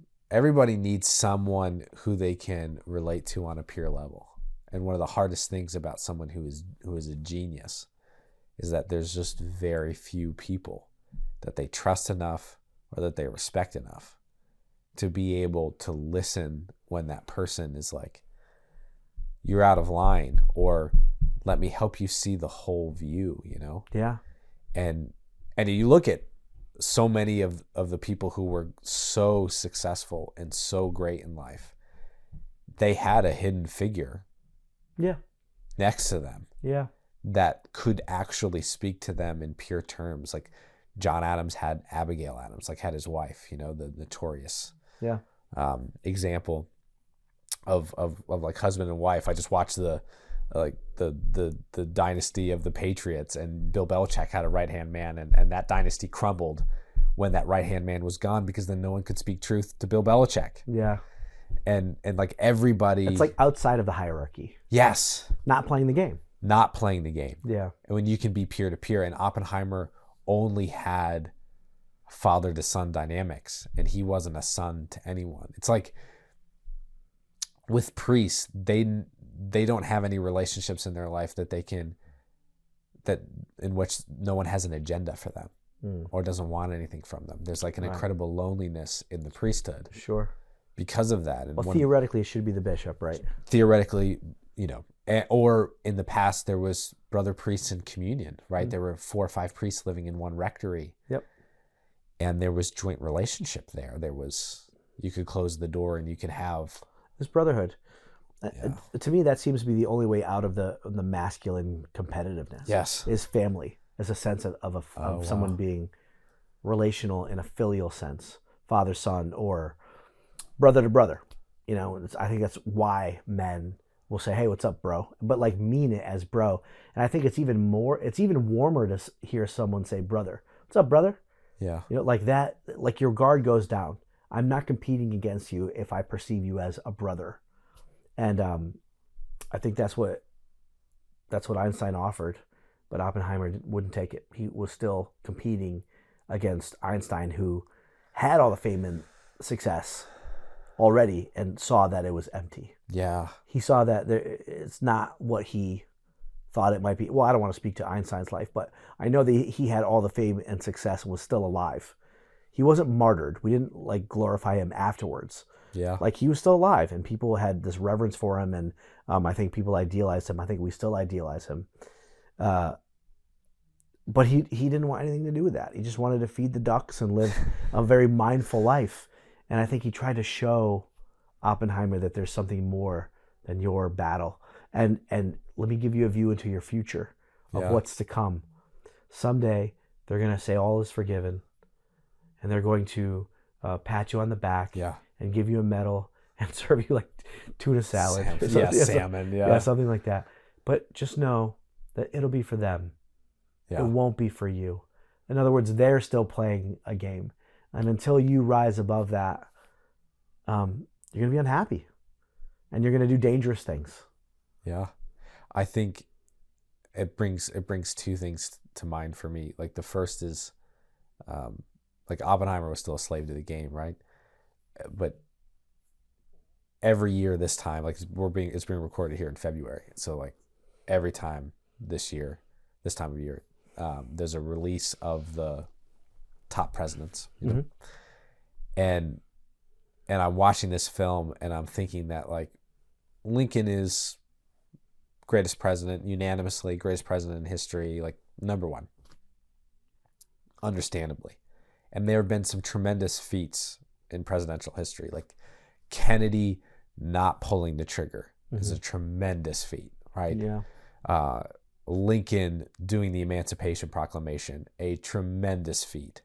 someone who they can relate to on a peer level. And one of the hardest things about someone who is a genius is that there's just very few people that they trust enough or that they respect enough to be able to listen when that person is like, you're out of line, or let me help you see the whole view, Yeah. And you look at so many of the people who were so successful and so great in life, they had a hidden figure next to them that could actually speak to them in pure terms. Like John Adams had Abigail Adams, had his wife, the notorious example of like husband and wife. I just watched the dynasty of the Patriots, and Bill Belichick had a right-hand man, and that dynasty crumbled when that right-hand man was gone, because then no one could speak truth to Bill Belichick. Yeah. And like everybody, it's like outside of the hierarchy. Yes. Not playing the game. Yeah. And when you can be peer to peer, and Oppenheimer only had father to son dynamics, and he wasn't a son to anyone. It's like with priests, they don't have any relationships in their life in which no one has an agenda for them or doesn't want anything from them. There's like an incredible loneliness in the priesthood. Sure. Because of that. And theoretically, it should be the bishop, right? Theoretically, or in the past, there was brother priests in communion, right? There were 4 or 5 priests living in one rectory. Yep. And there was joint relationship there. You could close the door and you could have this brotherhood. Yeah. To me, that seems to be the only way out of the masculine competitiveness. Yes. Is family, as a sense of someone being relational in a filial sense, father, son, or brother to brother. I think that's why men will say, "Hey, what's up, bro?" But mean it as bro. And I think it's even warmer to hear someone say, "Brother, what's up, brother?" Yeah. Like that, like your guard goes down. I'm not competing against you if I perceive you as a brother. And I think that's what Einstein offered, but Oppenheimer wouldn't take it. He was still competing against Einstein, who had all the fame and success already and saw that it was empty. Yeah. He saw that it's not what he thought it might be. Well, I don't want to speak to Einstein's life, but I know that he had all the fame and success and was still alive. He wasn't martyred. We didn't glorify him afterwards. Yeah. Like, he was still alive, and people had this reverence for him, and I think people idealized him. I think we still idealize him. But he didn't want anything to do with that. He just wanted to feed the ducks and live a very mindful life. And I think he tried to show Oppenheimer that there's something more than your battle. And let me give you a view into your future of what's to come. Someday, they're going to say all is forgiven, and they're going to pat you on the back and give you a medal and serve you like tuna salad. Salmon. Yeah, something like that. But just know that it'll be for them. Yeah. It won't be for you. In other words, they're still playing a game. And until you rise above that, you're going to be unhappy. And you're going to do dangerous things. Yeah. I think it brings two things to mind for me. Like, the first is, like, Oppenheimer was still a slave to the game, right? But every year this time, like, it's being recorded here in February. So, like, every time this time of year, there's a release of the top presidents, you know? And I'm watching this film, and I'm thinking that, like, Lincoln is greatest president, unanimously greatest president in history, like, number one, understandably. And there have been some tremendous feats in presidential history, like Kennedy not pulling the trigger is a tremendous feat, right? Yeah. Lincoln doing the Emancipation Proclamation, a tremendous feat.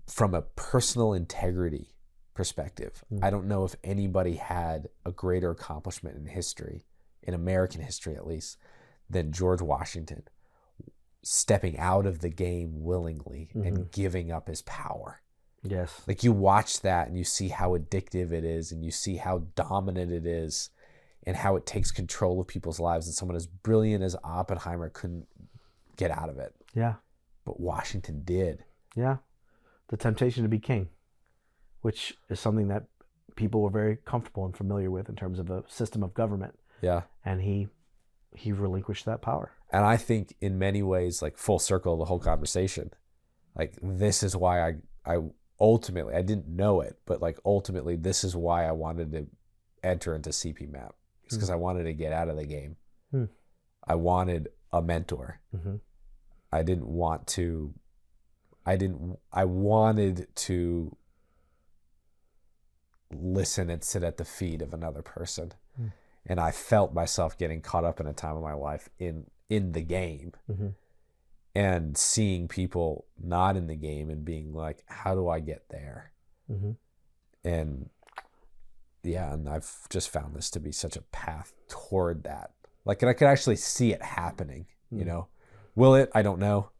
From a personal integrity perspective, I don't know if anybody had a greater accomplishment in history, in American history at least, than George Washington stepping out of the game willingly and giving up his power. Yes. Like, you watch that and you see how addictive it is, and you see how dominant it is, and how it takes control of people's lives, and someone as brilliant as Oppenheimer couldn't get out of it. Yeah. But Washington did. Yeah. The temptation to be king, which is something that people were very comfortable and familiar with in terms of a system of government. Yeah. And he relinquished that power. And I think in many ways, like, full circle of the whole conversation, like, this is why I ultimately, I didn't know it, but, like, ultimately this is why I wanted to enter into CPMAP. It's because I wanted to get out of the game. I wanted a mentor. I wanted to listen and sit at the feet of another person. And I felt myself getting caught up in a time of my life in the game and seeing people not in the game and being like, how do I get there? And yeah, and I've just found this to be such a path toward that. Like, and I could actually see it happening, you know. Will it? I don't know.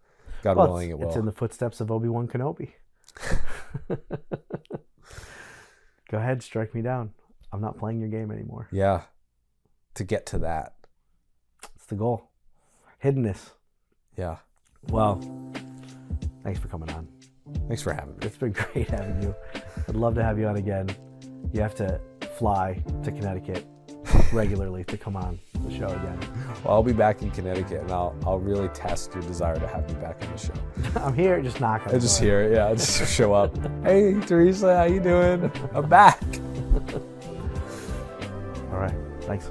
God willing, it will. It's in the footsteps of Obi-Wan Kenobi. Go ahead, strike me down. I'm not playing your game anymore. Yeah. To get to that. It's the goal. Hiddenness. Yeah. Well, thanks for coming on. Thanks for having me. It's been great having you. I'd love to have you on again. You have to fly to Connecticut regularly to come on the show again. Well, I'll be back in Connecticut, and I'll really test your desire to have me back on the show. I'm here, just knock on the door. Just here, yeah, just show up. Hey, Teresa, how you doing? I'm back. All right, thanks.